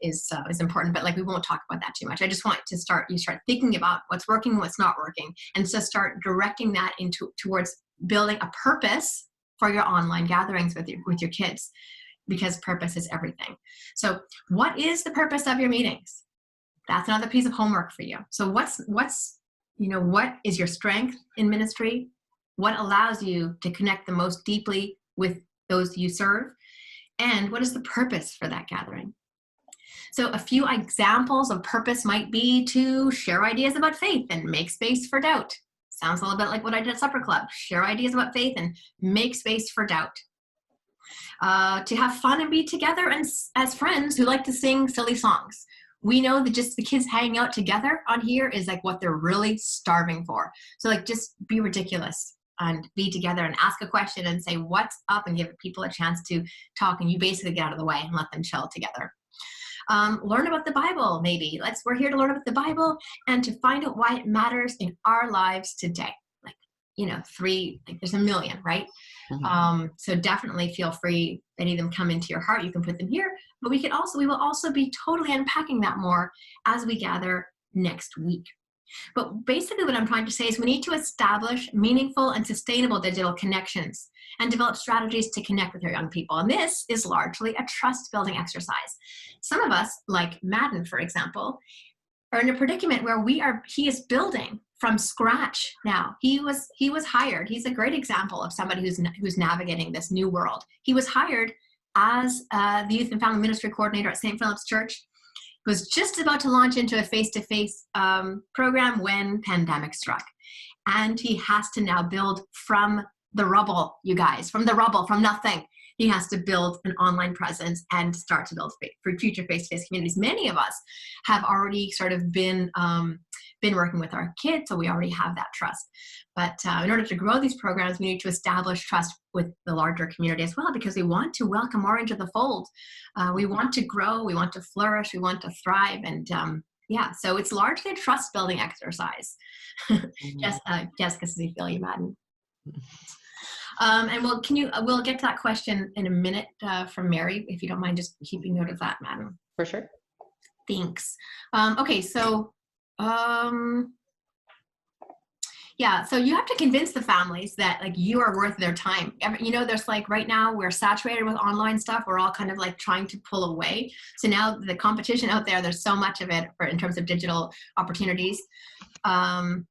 is important, but like we won't talk about that too much. I just want to start thinking about what's working, what's not working, and so start directing that towards building a purpose for your online gatherings with your kids. Because purpose is everything. So what is the purpose of your meetings? That's another piece of homework for you. So what is your strength in ministry? What allows you to connect the most deeply with those you serve? And what is the purpose for that gathering? So a few examples of purpose might be to share ideas about faith and make space for doubt. Sounds a little bit like what I did at Supper Club. Share ideas about faith and make space for doubt. To have fun and be together and as friends who like to sing silly songs. We know that just the kids hanging out together on here is like what they're really starving for. So like just be ridiculous and be together and ask a question and say what's up and give people a chance to talk, and you basically get out of the way and let them chill together. Learn about the Bible, maybe. We're here to learn about the Bible and to find out why it matters in our lives today. There's a million, right? Mm-hmm. So definitely feel free. If any of them come into your heart, you can put them here. But we will also be totally unpacking that more as we gather next week. But basically what I'm trying to say is we need to establish meaningful and sustainable digital connections and develop strategies to connect with our young people. And this is largely a trust building exercise. Some of us, like Madden, for example, are in a predicament where he is building from scratch now. He was hired. He's a great example of somebody who's navigating this new world. He was hired as the Youth and Family Ministry Coordinator at St. Philip's Church. He was just about to launch into a face-to-face program when pandemic struck. And he has to now build from the rubble, you guys, from nothing. He has to build an online presence and start to build for future face-to-face communities. Many of us have already sort of been working with our kids, so we already have that trust. But in order to grow these programs, we need to establish trust with the larger community as well, because we want to welcome more into the fold. We want to grow, we want to flourish, we want to thrive, and so it's largely a trust-building exercise. Jessica says we feel you, Madden. And we'll get to that question in a minute from Mary, if you don't mind just keeping note of that, Madam. For sure. Thanks. Okay, so so you have to convince the families that like you are worth their time. There's like right now we're saturated with online stuff. We're all kind of like trying to pull away. So now the competition out there's so much of it in terms of digital opportunities. So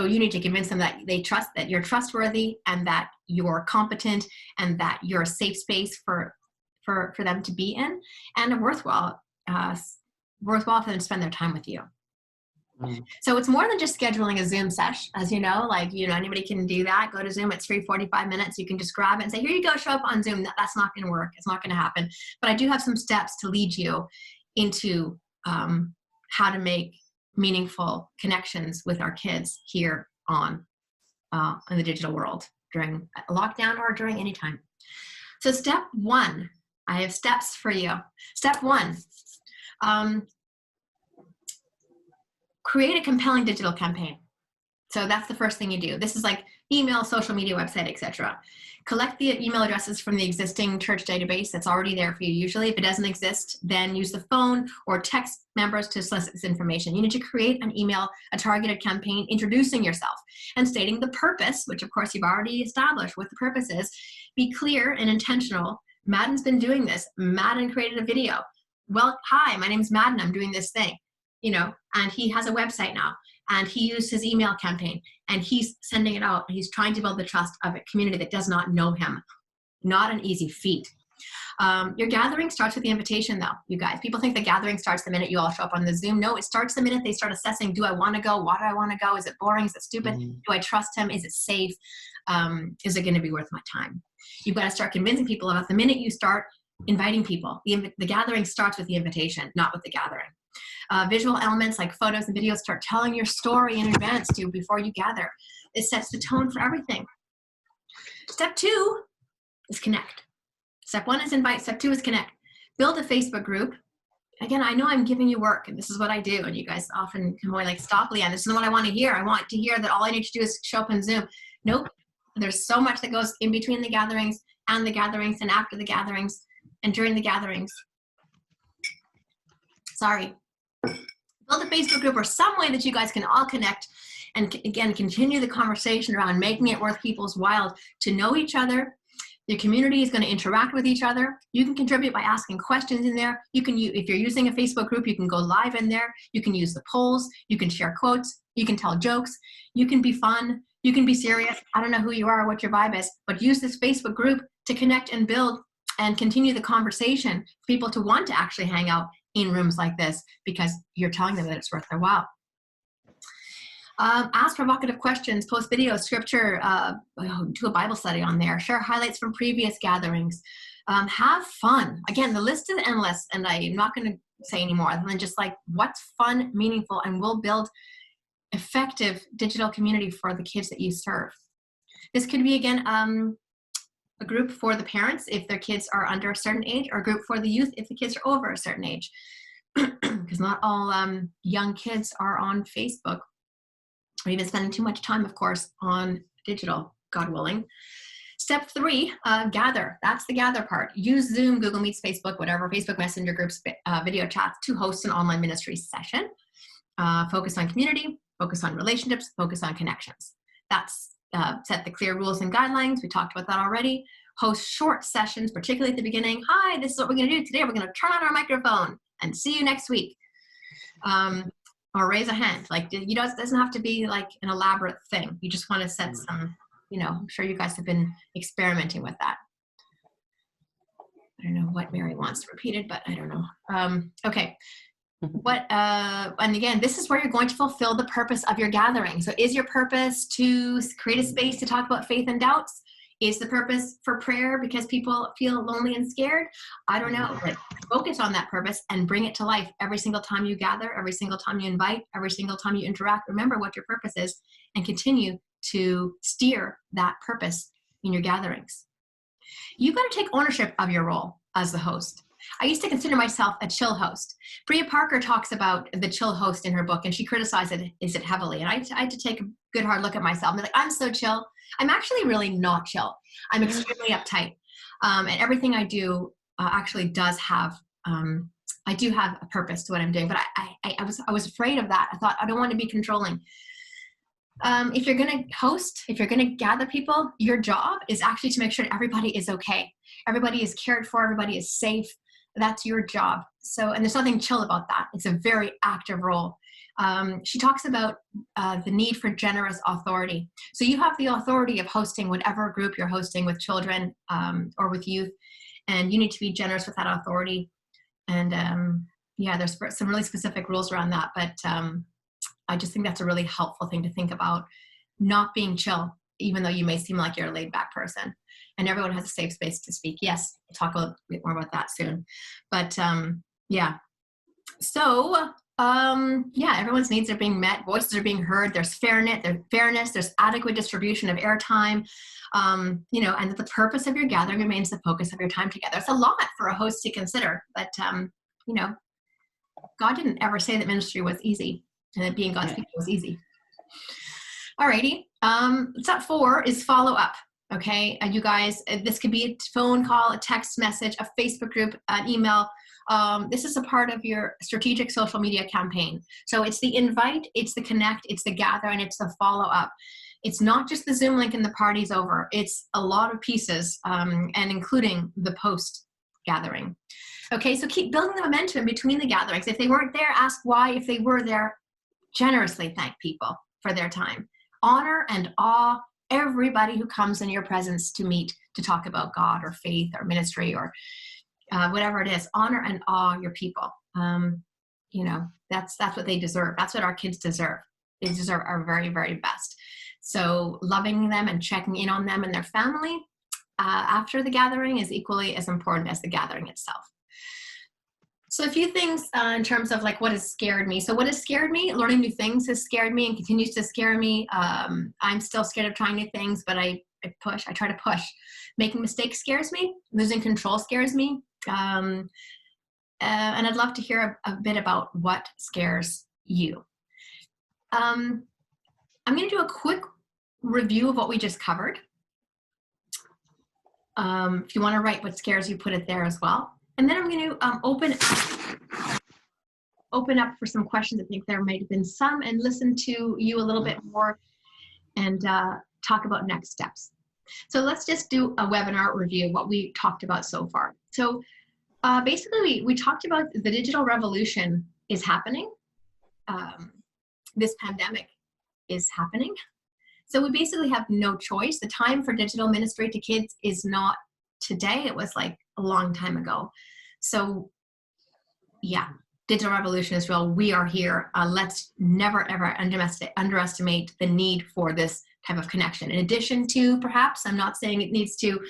you need to convince them that they trust that you're trustworthy and that you're competent and that you're a safe space for them to be in, and worthwhile for them to spend their time with you. Mm. So it's more than just scheduling a Zoom sesh, as you know, anybody can do that. Go to Zoom, it's free, 45 minutes. You can just grab it and say, here you go, show up on Zoom. That's not going to work. It's not going to happen. But I do have some steps to lead you into how to make meaningful connections with our kids here in the digital world during a lockdown or during any time. So step 1, I have steps for you. Step 1, create a compelling digital campaign. So that's the first thing you do. This is like email, social media, website, etc. Collect the email addresses from the existing church database that's already there for you. Usually, if it doesn't exist, then use the phone or text members to solicit this information. You need to create an email, a targeted campaign, introducing yourself and stating the purpose, which of course you've already established what the purpose is. Be clear and intentional. Madden's been doing this. Madden created a video. Well, hi, my name's Madden. I'm doing this thing, and he has a website now. And he used his email campaign, and he's sending it out. He's trying to build the trust of a community that does not know him. Not an easy feat. Your gathering starts with the invitation, though, you guys. People think the gathering starts the minute you all show up on the Zoom. No, it starts the minute they start assessing, do I want to go? Why do I want to go? Is it boring? Is it stupid? Do I trust him? Is it safe? Is it going to be worth my time? You've got to start convincing people about the minute you start inviting people. The gathering starts with the invitation, not with the gathering. Visual elements like photos and videos start telling your story in advance before you gather. It sets the tone for everything. Step 2 is connect. Step 1 is invite. Step 2 is connect. Build a Facebook group. Again, I know I'm giving you work, and this is what I do. And you guys often come away like, stop, Leanne. This is what I want to hear. I want to hear that all I need to do is show up in Zoom. Nope. There's so much that goes in between the gatherings and after the gatherings and during the gatherings. Sorry. Build a Facebook group or some way that you guys can all connect and, again, continue the conversation around making it worth people's while to know each other. Your community is going to interact with each other. You can contribute by asking questions in there. If you're using a Facebook group, you can go live in there. You can use the polls. You can share quotes. You can tell jokes. You can be fun. You can be serious. I don't know who you are or what your vibe is, but use this Facebook group to connect and build and continue the conversation for people to want to actually hang out in rooms like this because you're telling them that it's worth their while. Ask provocative questions, post videos, scripture, do a Bible study on there, share highlights from previous gatherings. Have fun. Again, the list is endless, and I'm not going to say any more other than just like what's fun, meaningful, and will build effective digital community for the kids that you serve. This could be, again, a group for the parents if their kids are under a certain age, or a group for the youth if the kids are over a certain age. Because not all young kids are on Facebook, or even spending too much time, of course, on digital, God willing. Step 3, gather. That's the gather part. Use Zoom, Google Meets, Facebook, whatever, Facebook Messenger groups, video chats to host an online ministry session. Focus on community, focus on relationships, focus on connections. That's set the clear rules and guidelines. We talked about that already. Host short sessions, particularly at the beginning. Hi, this is what we're going to do today. We're going to turn on our microphone and see you next week. Or raise a hand. Like, it doesn't have to be like an elaborate thing. You just want to set some, I'm sure you guys have been experimenting with that. I don't know what Mary wants repeated, but I don't know. Okay. And again, this is where you're going to fulfill the purpose of your gathering. So is your purpose to create a space to talk about faith and doubts? Is the purpose for prayer because people feel lonely and scared? I don't know, but focus on that purpose and bring it to life every single time you gather, every single time you invite, every single time you interact. Remember what your purpose is and continue to steer that purpose in your gatherings. You've got to take ownership of your role as the host. I used to consider myself a chill host. Bria Parker talks about the chill host in her book, and she criticizes it heavily. And I had to take a good hard look at myself and be like, I'm so chill. I'm actually really not chill. I'm extremely uptight. And everything I do actually does have, I do have a purpose to what I'm doing. But I was afraid of that. I thought, I don't want to be controlling. If you're going to host, if you're going to gather people, your job is actually to make sure everybody is okay. Everybody is cared for. Everybody is safe. That's your job. So, and there's nothing chill about that. It's a very active role. She talks about the need for generous authority. So you have the authority of hosting whatever group you're hosting with children or with youth, and you need to be generous with that authority. And yeah, there's some really specific rules around that, but I just think that's a really helpful thing to think about, not being chill, even though you may seem like you're a laid back person. And everyone has a safe space to speak. Yes, we'll talk a little bit more about that soon. But yeah, so yeah, everyone's needs are being met. Voices are being heard. There's fairness. There's adequate distribution of airtime. And that the purpose of your gathering remains the focus of your time together. It's a lot for a host to consider, but God didn't ever say that ministry was easy and that being God's people was easy. Alrighty. Step 4 is follow up. Okay, you guys, this could be a phone call, a text message, a Facebook group, an email. This is a part of your strategic social media campaign. So it's the invite, it's the connect, it's the gather, and it's the follow up. It's not just the Zoom link and the party's over. It's a lot of pieces, and including the post gathering. Okay, so keep building the momentum between the gatherings. If they weren't there, ask why. If they were there, generously thank people for their time. Honor and awe everybody who comes in your presence to meet, to talk about God or faith or ministry or whatever it is. Honor and awe your people. You know, that's what they deserve. That's what our kids deserve. They deserve our very, very best. So loving them and checking in on them and their family after the gathering is equally as important as the gathering itself. So a few things in terms of like what has scared me. So what has scared me? Learning new things has scared me and continues to scare me. I'm still scared of trying new things, but I try to push. Making mistakes scares me. Losing control scares me. And I'd love to hear a bit about what scares you. I'm going to do a quick review of what we just covered. If you want to write what scares you, put it there as well. And then I'm going to open up for some questions. I think there might have been some, and listen to you a little bit more and talk about next steps. So let's just do a webinar review of what we talked about so far. So basically, we talked about the digital revolution is happening. This pandemic is happening. So we basically have no choice. The time for digital ministry to kids is not today. It was like a long time ago. So yeah, digital revolution is real. We are here. Let's never, ever underestimate the need for this type of connection. In addition to, perhaps, I'm not saying it needs to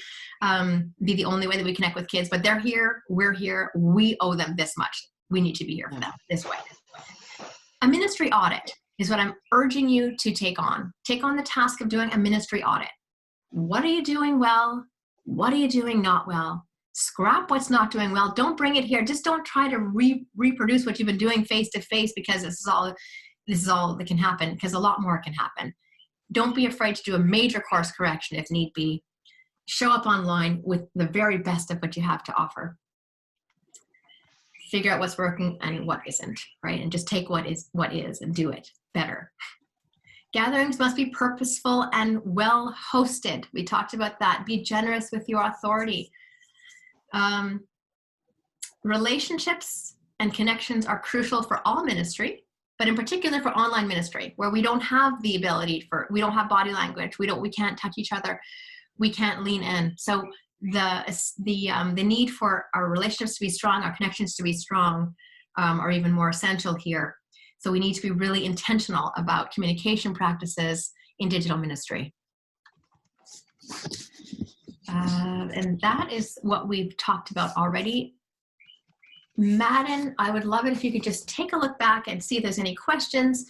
be the only way that we connect with kids, but they're here, we're here, we owe them this much. We need to be here for them this way. A ministry audit is what I'm urging you to take on. Take on the task of doing a ministry audit. What are you doing well? What are you doing not well? Scrap what's not doing well. Don't bring it here. Just don't try to reproduce what you've been doing face to face, because this is all that can happen, because a lot more can happen. Don't be afraid to do a major course correction if need be. Show up online with the very best of what you have to offer. Figure out what's working and what isn't, right? And just take what is and do it better. Gatherings must be purposeful and well hosted. We talked about that. Be generous with your authority. Relationships and connections are crucial for all ministry, but in particular for online ministry, where we don't have the ability we don't have body language, we can't touch each other, we can't lean in. So the need for our relationships to be strong, our connections to be strong, are even more essential here. So we need to be really intentional about communication practices in digital ministry. And that is what we've talked about already. Madden, I would love it if you could just take a look back and see if there's any questions.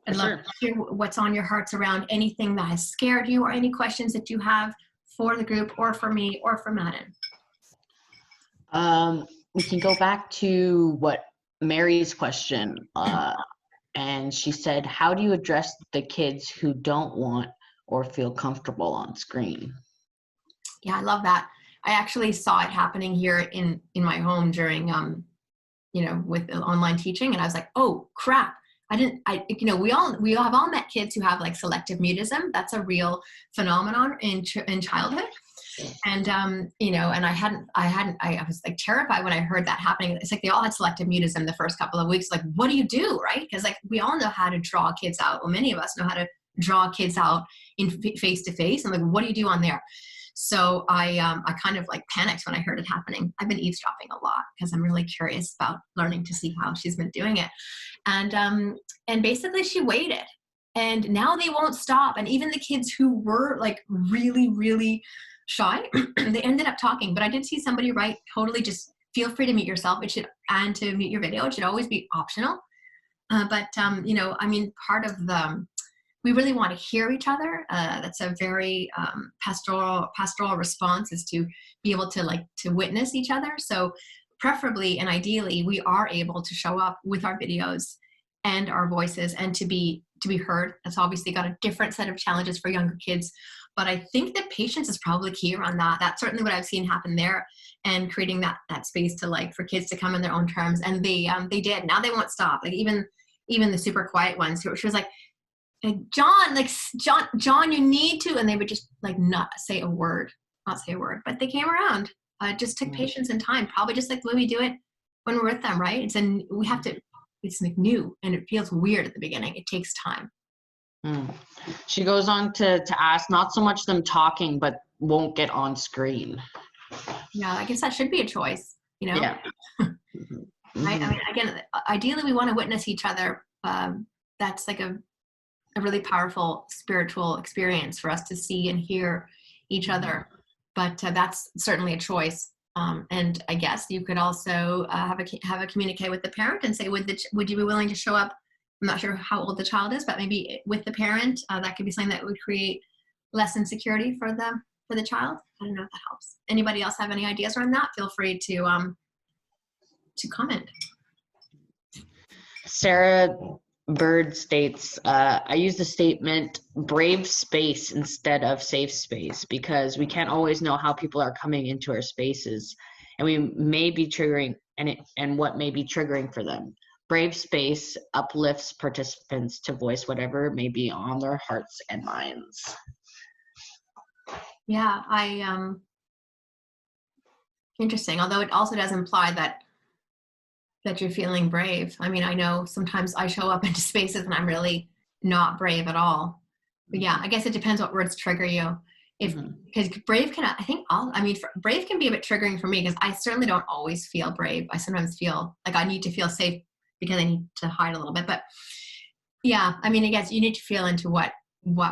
I'd love to hear what's on your hearts around anything that has scared you, or any questions that you have for the group or for me or for Madden. We can go back to what Mary's question, and she said, how do you address the kids who don't want or feel comfortable on screen? Yeah, I love that. I actually saw it happening here in my home during, with online teaching, and I was like, oh crap. We all have met kids who have like selective mutism. That's a real phenomenon in childhood. And, and I was like terrified when I heard that happening. It's like they all had selective mutism the first couple of weeks. Like, what do you do? Right? Because like we all know how to draw kids out. Well, many of us know how to draw kids out in face to face. I'm like, what do you do on there? So I kind of like panicked when I heard it happening. I've been eavesdropping a lot because I'm really curious about learning to see how she's been doing it. And basically she waited, and now they won't stop. And even the kids who were like really, really shy, they ended up talking. But I did see somebody write, totally just feel free to mute yourself. And to mute your video, it should always be optional. Part of we really want to hear each other. That's a very pastoral response, is to be able to witness each other. So preferably and ideally, we are able to show up with our videos and our voices and to be heard. That's obviously got a different set of challenges for younger kids, but I think that patience is probably key around that. That's certainly what I've seen happen there, and creating that space for kids to come in their own terms. And they did. Now they won't stop. Like even the super quiet ones, which was like, John, you need to, and they would just not say a word, but they came around. It just took patience and time, probably just like the way we do it when we're with them, right? It's like new, and it feels weird at the beginning. It takes time. She goes on to ask, not so much them talking, but won't get on screen. Yeah, I guess that should be a choice, you know? Yeah. Right? I mean, again, ideally we want to witness each other. That's like a really powerful spiritual experience for us to see and hear each other. But that's certainly a choice. And I guess you could also have a communicate with the parent and say, would you be willing to show up? I'm not sure how old the child is, but maybe with the parent, that could be something that would create less insecurity for the child. I don't know if that helps. Anybody else have any ideas around that? Feel free to comment. Sarah Bird states, I use the statement brave space instead of safe space because we can't always know how people are coming into our spaces, and we may be triggering and what may be triggering for them. Brave space uplifts participants to voice whatever may be on their hearts and minds. Yeah, interesting. Although it also does imply that you're feeling brave. I mean, I know sometimes I show up into spaces and I'm really not brave at all. But yeah, I guess it depends what words trigger you. Because brave can, brave can be a bit triggering for me because I certainly don't always feel brave. I sometimes feel like I need to feel safe because I need to hide a little bit. But yeah, I mean, I guess you need to feel into what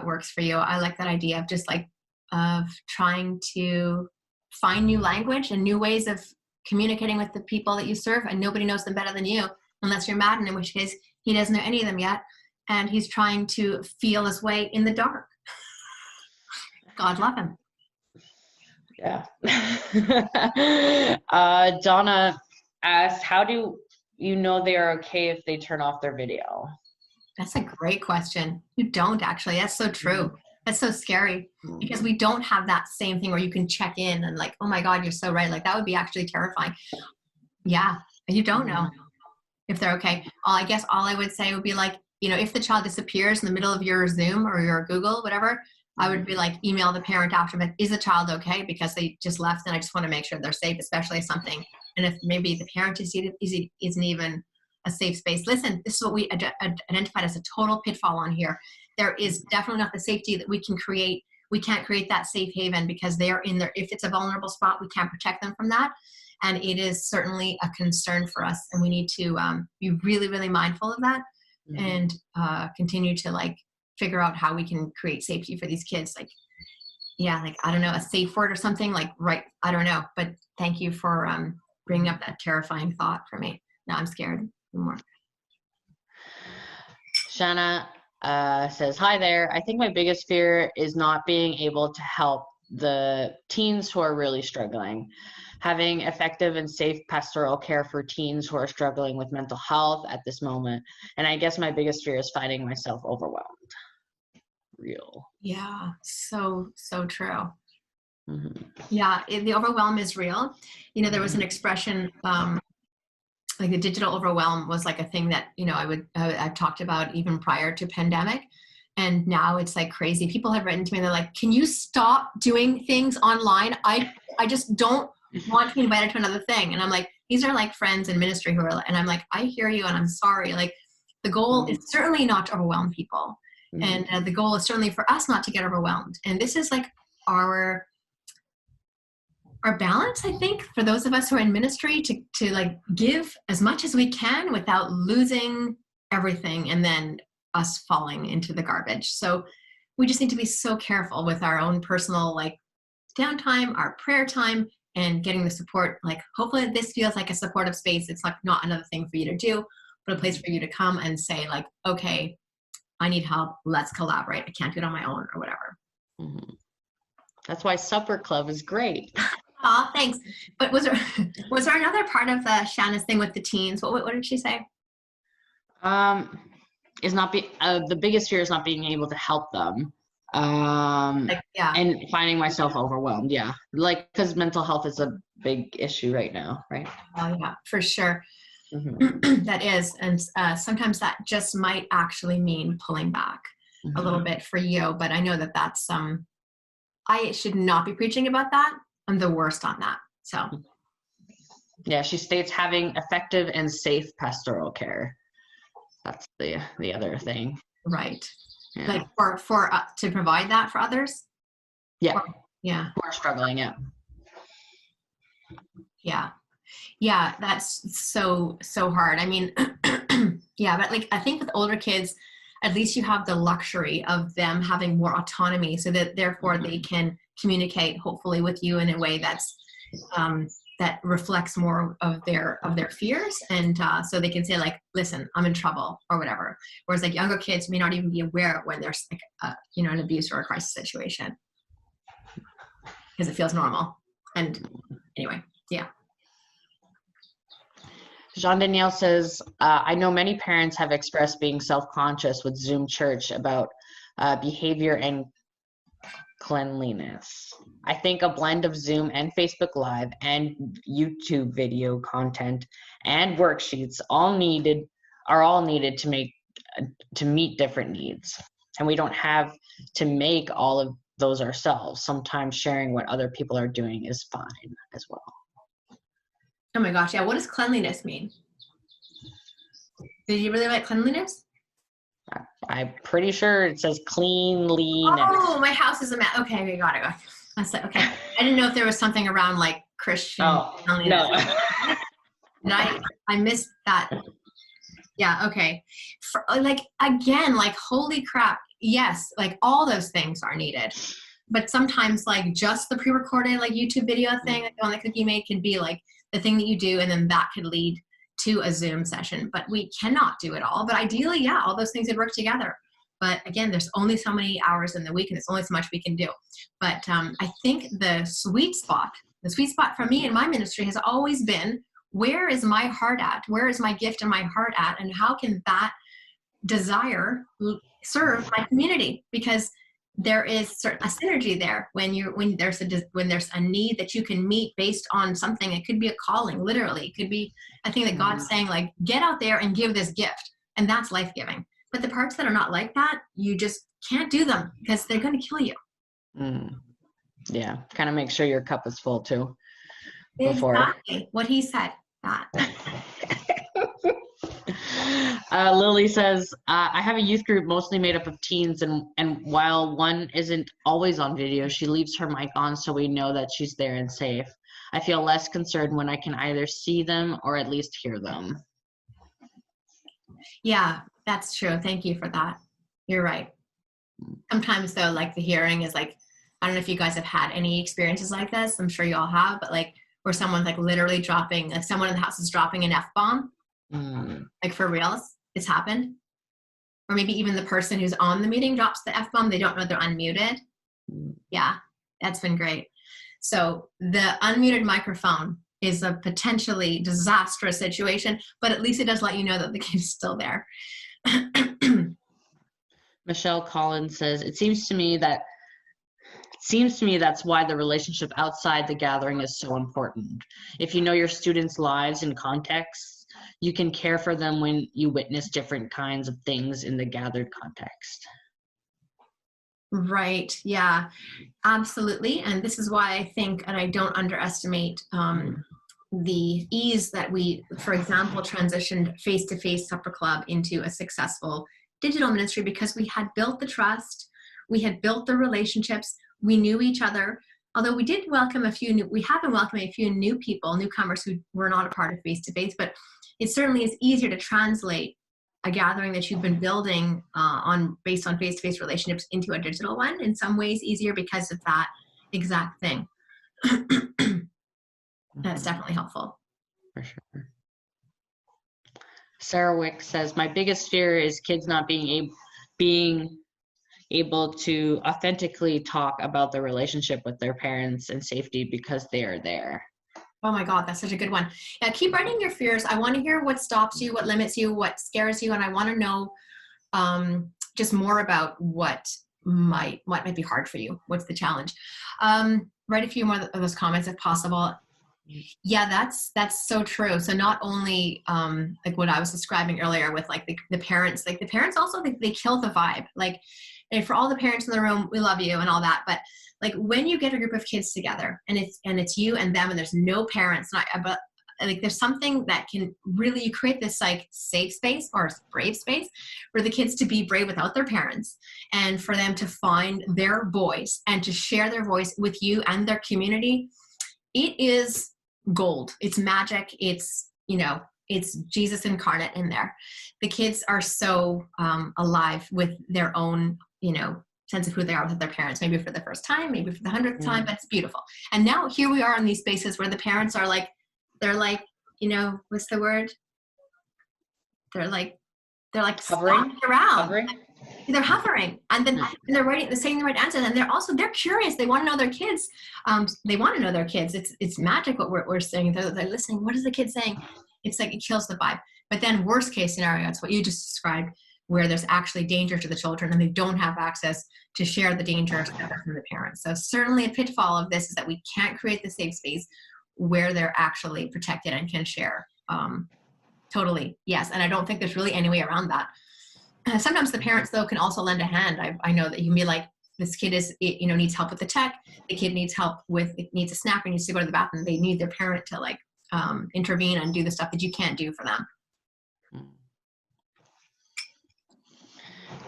works for you. I like that idea of just like of trying to find new language and new ways of communicating with the people that you serve, and nobody knows them better than you, unless you're Madden, in which case he doesn't know any of them yet, and he's trying to feel his way in the dark. God love him. Yeah. Donna asks, how do you know they are okay if they turn off their video? That's a great question. You don't actually. That's so true. That's so scary because we don't have that same thing where you can check in and like, oh my God, you're so right. Like that would be actually terrifying. Yeah. You don't know if they're okay. I guess all I would say would be like, if the child disappears in the middle of your Zoom or your Google, whatever, I would be like, email the parent after, but is the child okay? Because they just left and I just want to make sure they're safe, especially if something. And if maybe the parent isn't even a safe space. Listen, this is what we identified as a total pitfall on here. There is definitely not the safety that we can create. We can't create that safe haven because they are in there. If it's a vulnerable spot, we can't protect them from that. And it is certainly a concern for us. And we need to be really, really mindful of that and continue to like figure out how we can create safety for these kids. Like, yeah, like, I don't know, a safe word or something like, right. I don't know, but thank you for bringing up that terrifying thought for me. Now I'm scared more. Shanna says, hi there. I think my biggest fear is not being able to help the teens who are really struggling. Having effective and safe pastoral care for teens who are struggling with mental health at this moment. And I guess my biggest fear is finding myself overwhelmed. Real. Yeah, so true. Yeah, the overwhelm is real. There was an expression, like the digital overwhelm was like a thing that, I've talked about even prior to pandemic. And now it's like crazy. People have written to me, they're like, can you stop doing things online? I just don't want to be invited to another thing. And I'm like, these are like friends in ministry who are, and I'm like, I hear you and I'm sorry. Like the goal is certainly not to overwhelm people. And the goal is certainly for us not to get overwhelmed. And this is like our balance, I think, for those of us who are in ministry to like give as much as we can without losing everything and then us falling into the garbage. So we just need to be so careful with our own personal like downtime, our prayer time, and getting the support. Like hopefully this feels like a supportive space. It's like not another thing for you to do, but a place for you to come and say like, okay, I need help. Let's collaborate. I can't do it on my own or whatever. That's why Supper Club is great. Oh, thanks. But was there another part of Shanna's thing with the teens? What did she say? Is not the biggest fear is not being able to help them. And finding myself overwhelmed. Yeah. Like, because mental health is a big issue right now, right? Oh yeah, for sure. That is. And sometimes that just might actually mean pulling back a little bit for you. But I know that that's, I should not be preaching about that. I'm the worst on that. So. Yeah, she states having effective and safe pastoral care. That's the other thing. Right. Yeah. Like for to provide that for others? Yeah. Yeah. who are struggling. Yeah, that's so hard. I mean, yeah, but like I think with older kids, at least you have the luxury of them having more autonomy, so that therefore they can communicate hopefully with you in a way that's that reflects more of their fears, and so they can say like, listen, I'm in trouble or whatever. Whereas like younger kids may not even be aware when there's like an abuse or a crisis situation, because it feels normal. And anyway, yeah. Jean Danielle says, I know many parents have expressed being self-conscious with Zoom church about behavior and cleanliness. I think a blend of Zoom and Facebook Live and YouTube video content and worksheets are all needed to meet different needs. And we don't have to make all of those ourselves. Sometimes sharing what other people are doing is fine as well. Oh my gosh, yeah. What does cleanliness mean? Did you really like cleanliness? I'm pretty sure it says cleanliness. Oh, my house is a mess. Okay, got it. I said, okay. I didn't know if there was something around like Christian cleanliness. No. I missed that. Yeah, okay. Like, again, like, holy crap. Yes, like all those things are needed. But sometimes like just the pre-recorded like YouTube video thing, like the one that Cookie made, can be like the thing that you do, and then that could lead to a Zoom session. But we cannot do it all. But ideally, yeah, all those things would work together. But again, there's only so many hours in the week, and there's only so much we can do. But I think the sweet spot for me in my ministry has always been, where is my heart at? Where is my gift and my heart at? And how can that desire serve my community? Because there is a synergy there when there's a need that you can meet based on something. It could be a calling, literally. It could be a thing that God's saying, like, get out there and give this gift, and that's life-giving. But the parts that are not like that, you just can't do them because they're going to kill you. Yeah, kind of make sure your cup is full too. Exactly what he said. That. Lily says, I have a youth group mostly made up of teens, and while one isn't always on video, she leaves her mic on so we know that she's there and safe. I feel less concerned when I can either see them or at least hear them. Yeah, that's true. Thank you for that. You're right. Sometimes though, like the hearing is like, I don't know if you guys have had any experiences like this. I'm sure you all have, but like where someone's like literally dropping, like someone in the house is dropping an F-bomb. Like for reals, it's happened. Or maybe even the person who's on the meeting drops the F-bomb. They don't know they're unmuted. Yeah, that's been great. So the unmuted microphone is a potentially disastrous situation, but at least it does let you know that the kid's still there. Michelle Collins says, it seems to me that's why the relationship outside the gathering is so important. If you know your students' lives and contexts, you can care for them when you witness different kinds of things in the gathered context. Right. Yeah, absolutely. And this is why I think, and I don't underestimate the ease that we, for example, transitioned face-to-face supper club into a successful digital ministry, because we had built the trust, we had built the relationships, we knew each other. Although we did welcome we have been welcoming a few new people, newcomers who were not a part of face-to-face, but it certainly is easier to translate a gathering that you've been building based on face-to-face relationships into a digital one. In some ways easier because of that exact thing. That's definitely helpful. For sure. Sarah Wick says, my biggest fear is kids not being able to authentically talk about their relationship with their parents and safety because they are there. Oh my God, that's such a good one. Yeah, keep writing your fears. I want to hear what stops you, what limits you, what scares you, and I want to know just more about what might be hard for you. What's the challenge? Write a few more of those comments if possible. Yeah, that's so true. So not only like what I was describing earlier with like the parents, like the parents also they kill the vibe. Like, and for all the parents in the room, we love you and all that, but like when you get a group of kids together and it's you and them and there's no parents, but like there's something that can really create this like safe space or brave space for the kids to be brave without their parents, and for them to find their voice and to share their voice with you and their community. It is gold. It's magic. It's, you know, it's Jesus incarnate in there. The kids are so alive with their own, you know, sense of who they are with their parents, maybe for the first time, maybe for the 100th time, but it's beautiful. And now here we are in these spaces where the parents are like, they're like, you know, what's the word? They're like Hovering around. Hovering. They're hovering, and then they're saying the right answers, and they're curious. They want to know their kids. They want to know their kids. It's magic what we're saying. They're listening. What is the kid saying? It's like it kills the vibe. But then worst case scenario, it's what you just described, where there's actually danger to the children and they don't have access to share the danger from the parents. So certainly a pitfall of this is that we can't create the safe space where they're actually protected and can share. Totally, yes. And I don't think there's really any way around that. Sometimes the parents, though, can also lend a hand. I know that you can be like, this kid needs help with the tech. The kid needs help needs a snack, or needs to go to the bathroom. They need their parent to like intervene and do the stuff that you can't do for them.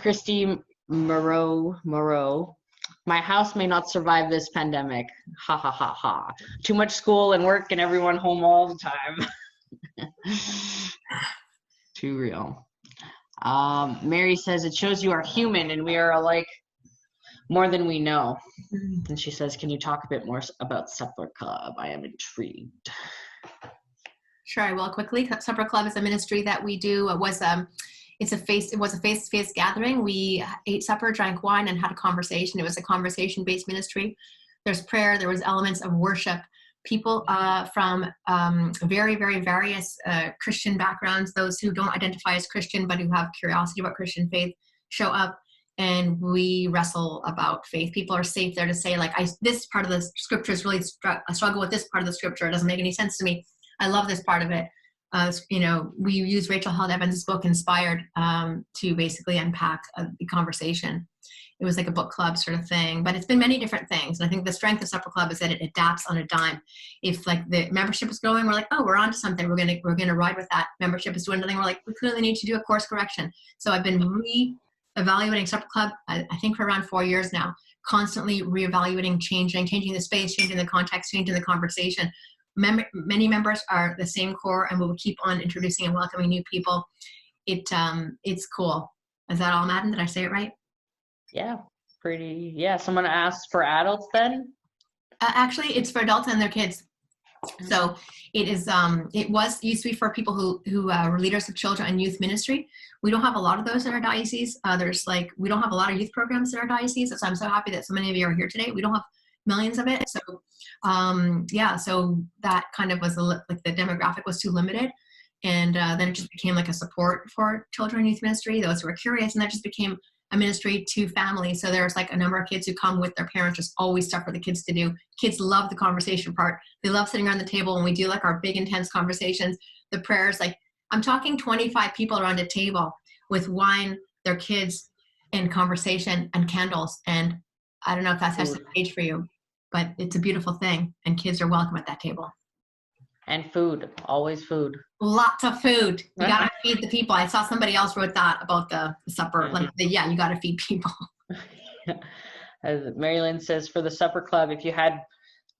Christy Moreau, my house may not survive this pandemic. Ha ha ha ha. Too much school and work and everyone home all the time. Too real. Mary says it shows you are human and we are alike more than we know. And she says, can you talk a bit more about Supper Club? I am intrigued. Sure, I will quickly. Supper Club is a ministry that we do. It was a face-to-face gathering. We ate supper, drank wine, and had a conversation. It was a conversation-based ministry. There's prayer. There was elements of worship. People from very, very various Christian backgrounds, those who don't identify as Christian but who have curiosity about Christian faith, show up, and we wrestle about faith. People are safe there to say, like, this part of the scripture is really I struggle with this part of the scripture. It doesn't make any sense to me. I love this part of it. We use Rachel Held Evans' book Inspired to basically unpack the conversation. It was like a book club sort of thing, but it's been many different things. And I think the strength of Supper Club is that it adapts on a dime. If like the membership is growing, we're like, oh, we're on to something. We're gonna ride with that. Membership is dwindling. We're like, we clearly need to do a course correction. So I've been re-evaluating Supper Club, I think for around 4 years now, constantly re-evaluating, changing the space, changing the context, changing the conversation. Many members are the same core, and we will keep on introducing and welcoming new people. It's cool. Is that all, Madden? Did I say it right? Yeah, pretty. Yeah, someone asked for adults then? Actually, it's for adults and their kids. So it is. It used to be for people who were leaders of children and youth ministry. We don't have a lot of those in our diocese. We don't have a lot of youth programs in our diocese. So I'm so happy that so many of you are here today. We don't have millions of it. So so that kind of was the demographic was too limited. And then it just became like a support for children and youth ministry, those who were curious, and that just became a ministry to families. So there's like a number of kids who come with their parents, just always stuff for the kids to do. Kids love the conversation part. They love sitting around the table when we do like our big intense conversations, the prayers. Like I'm talking 25 people around a table with wine, their kids, and conversation and candles. And I don't know if that sets the stage for you, but it's a beautiful thing. And kids are welcome at that table. And food, always food. Lots of food. You gotta feed the people. I saw somebody else wrote that about the supper. Mm-hmm. You gotta feed people. As Marilyn says, for the Supper Club, if you had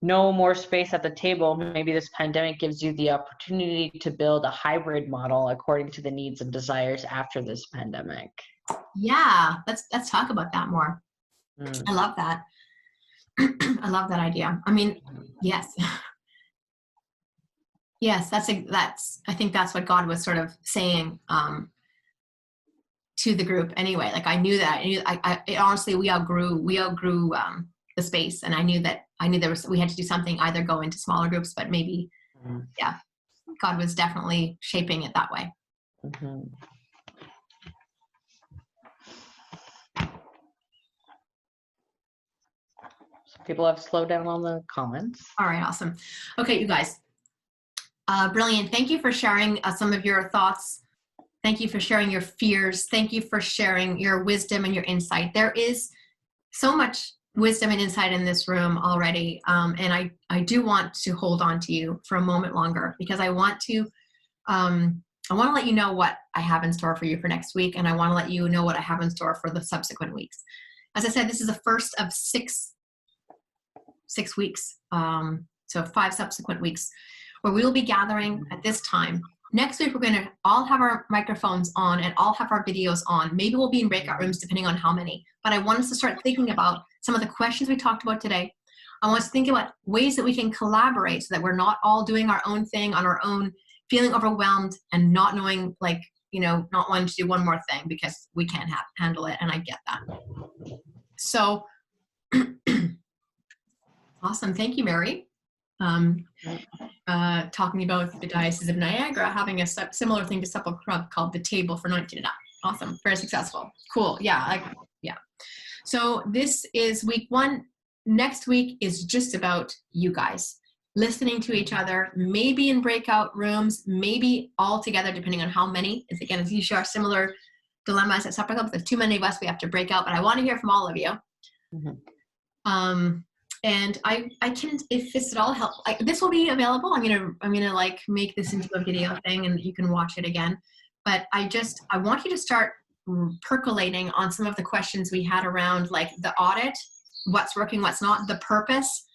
no more space at the table, maybe this pandemic gives you the opportunity to build a hybrid model according to the needs and desires after this pandemic. Yeah, let's talk about that more. I love that. I love that idea. I mean, yes. Yes, I think that's what God was sort of saying to the group anyway. Like I knew that. Honestly, we outgrew the space, and I knew we had to do something, either go into smaller groups, but maybe, yeah, God was definitely shaping it that way. Mm-hmm. People have slowed down on the comments. All right, awesome. Okay, you guys. Brilliant. Thank you for sharing some of your thoughts. Thank you for sharing your fears. Thank you for sharing your wisdom and your insight. There is so much wisdom and insight in this room already. And I do want to hold on to you for a moment longer, because I want to let you know what I have in store for you for next week. And I want to let you know what I have in store for the subsequent weeks. As I said, this is the first of six weeks. So 5 subsequent weeks where we will be gathering at this time. Next week, we're going to all have our microphones on and all have our videos on. Maybe we'll be in breakout rooms depending on how many. But I want us to start thinking about some of the questions we talked about today. I want us to think about ways that we can collaborate so that we're not all doing our own thing on our own, feeling overwhelmed and not knowing, like, not wanting to do one more thing because we can't handle it. And I get that. So awesome. Thank you, Mary. Talking about the Diocese of Niagara having a similar thing to Sepulchre Club called the Table for 19 and Up. Awesome. Very successful. Cool. Yeah. So this is week 1. Next week is just about you guys listening to each other, maybe in breakout rooms, maybe all together, depending on how many. Again, as you share similar dilemmas at Sepulchre Club. If there's too many of us, we have to break out, but I want to hear from all of you. Mm-hmm. And I can, if this at all help, this will be available. I'm gonna like make this into a video thing, and you can watch it again. But I want you to start percolating on some of the questions we had around, like the audit, what's working, what's not, the purpose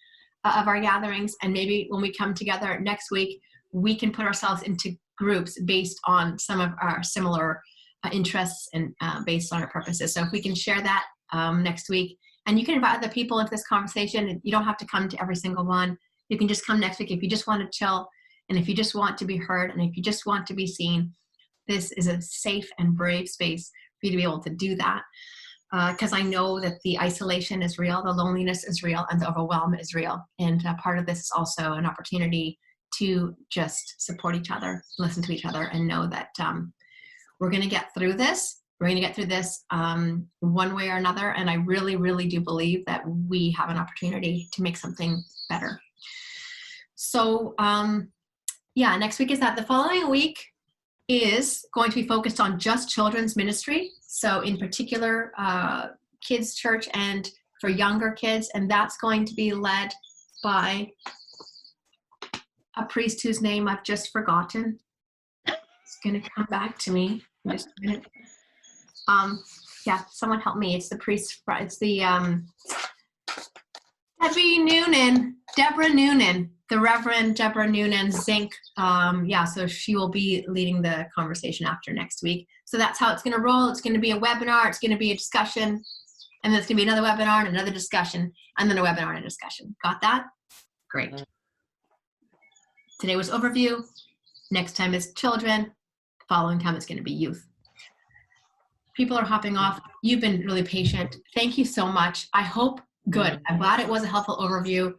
of our gatherings, and maybe when we come together next week, we can put ourselves into groups based on some of our similar interests and based on our purposes. So if we can share that next week. And you can invite other people into this conversation. You don't have to come to every single one. You can just come next week if you just want to chill, and if you just want to be heard, and if you just want to be seen. This is a safe and brave space for you to be able to do that. Because I know that the isolation is real, the loneliness is real, and the overwhelm is real. And part of this is also an opportunity to just support each other, listen to each other, and know that we're going to get through this. We're going to get through this one way or another, and I really, really do believe that we have an opportunity to make something better. So, next week is that. The following week is going to be focused on just children's ministry, so in particular, kids' church and for younger kids, and that's going to be led by a priest whose name I've just forgotten. It's going to come back to me in just a minute. Someone help me. It's the priest. It's the Deborah Noonan, the Reverend Deborah Noonan Zink. So she will be leading the conversation after next week. So that's how it's going to roll. It's going to be a webinar. It's going to be a discussion, and then it's going to be another webinar and another discussion, and then a webinar and a discussion. Got that? Great. Today was overview. Next time is children. The following time it's going to be youth. People are hopping off. You've been really patient. Thank you so much. I hope good. I'm glad it was a helpful overview.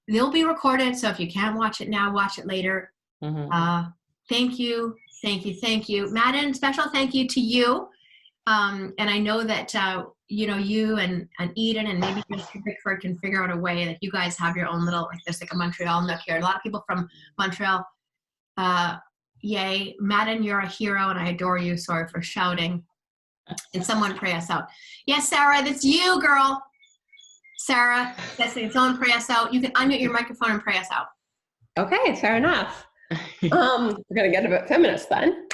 They'll be recorded, so if you can't watch it now, watch it later. Mm-hmm. Thank you. Madden, special thank you to you. And I know that, you and Eden and maybe Vickford can figure out a way that you guys have your own little, there's like a Montreal nook here. A lot of people from Montreal, yay. Madden, you're a hero and I adore you. Sorry for shouting. And someone pray us out. Yes, Sarah, that's you, girl. Sarah, someone pray us out. You can unmute your microphone and pray us out. Okay, fair enough. We're going to get about 10 minutes then.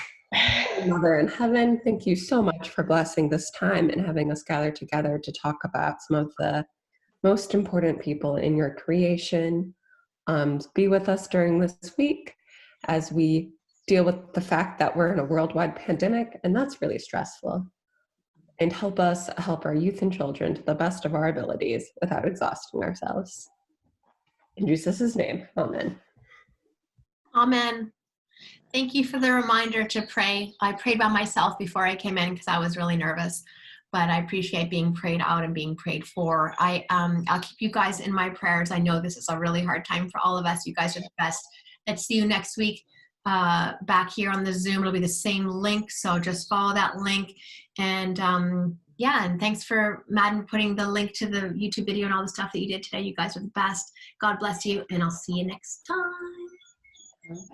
Mother in heaven, thank you so much for blessing this time and having us gather together to talk about some of the most important people in your creation. Be with us during this week as we deal with the fact that we're in a worldwide pandemic, and that's really stressful. And help us help our youth and children to the best of our abilities without exhausting ourselves. In Jesus' name, amen. Amen. Thank you for the reminder to pray. I prayed by myself before I came in because I was really nervous, but I appreciate being prayed out and being prayed for. I'll keep you guys in my prayers. I know this is a really hard time for all of us. You guys are the best. Let's see you next week back here on the Zoom. It'll be the same link, so just follow that link. And and thanks for Madden putting the link to the YouTube video and all the stuff that you did today. You guys are the best. God bless you, and I'll see you next time.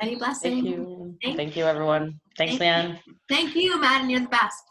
Any blessing. Thank you. Thank you, everyone. Thanks, Leanne. Thank you, Madden. You're the best.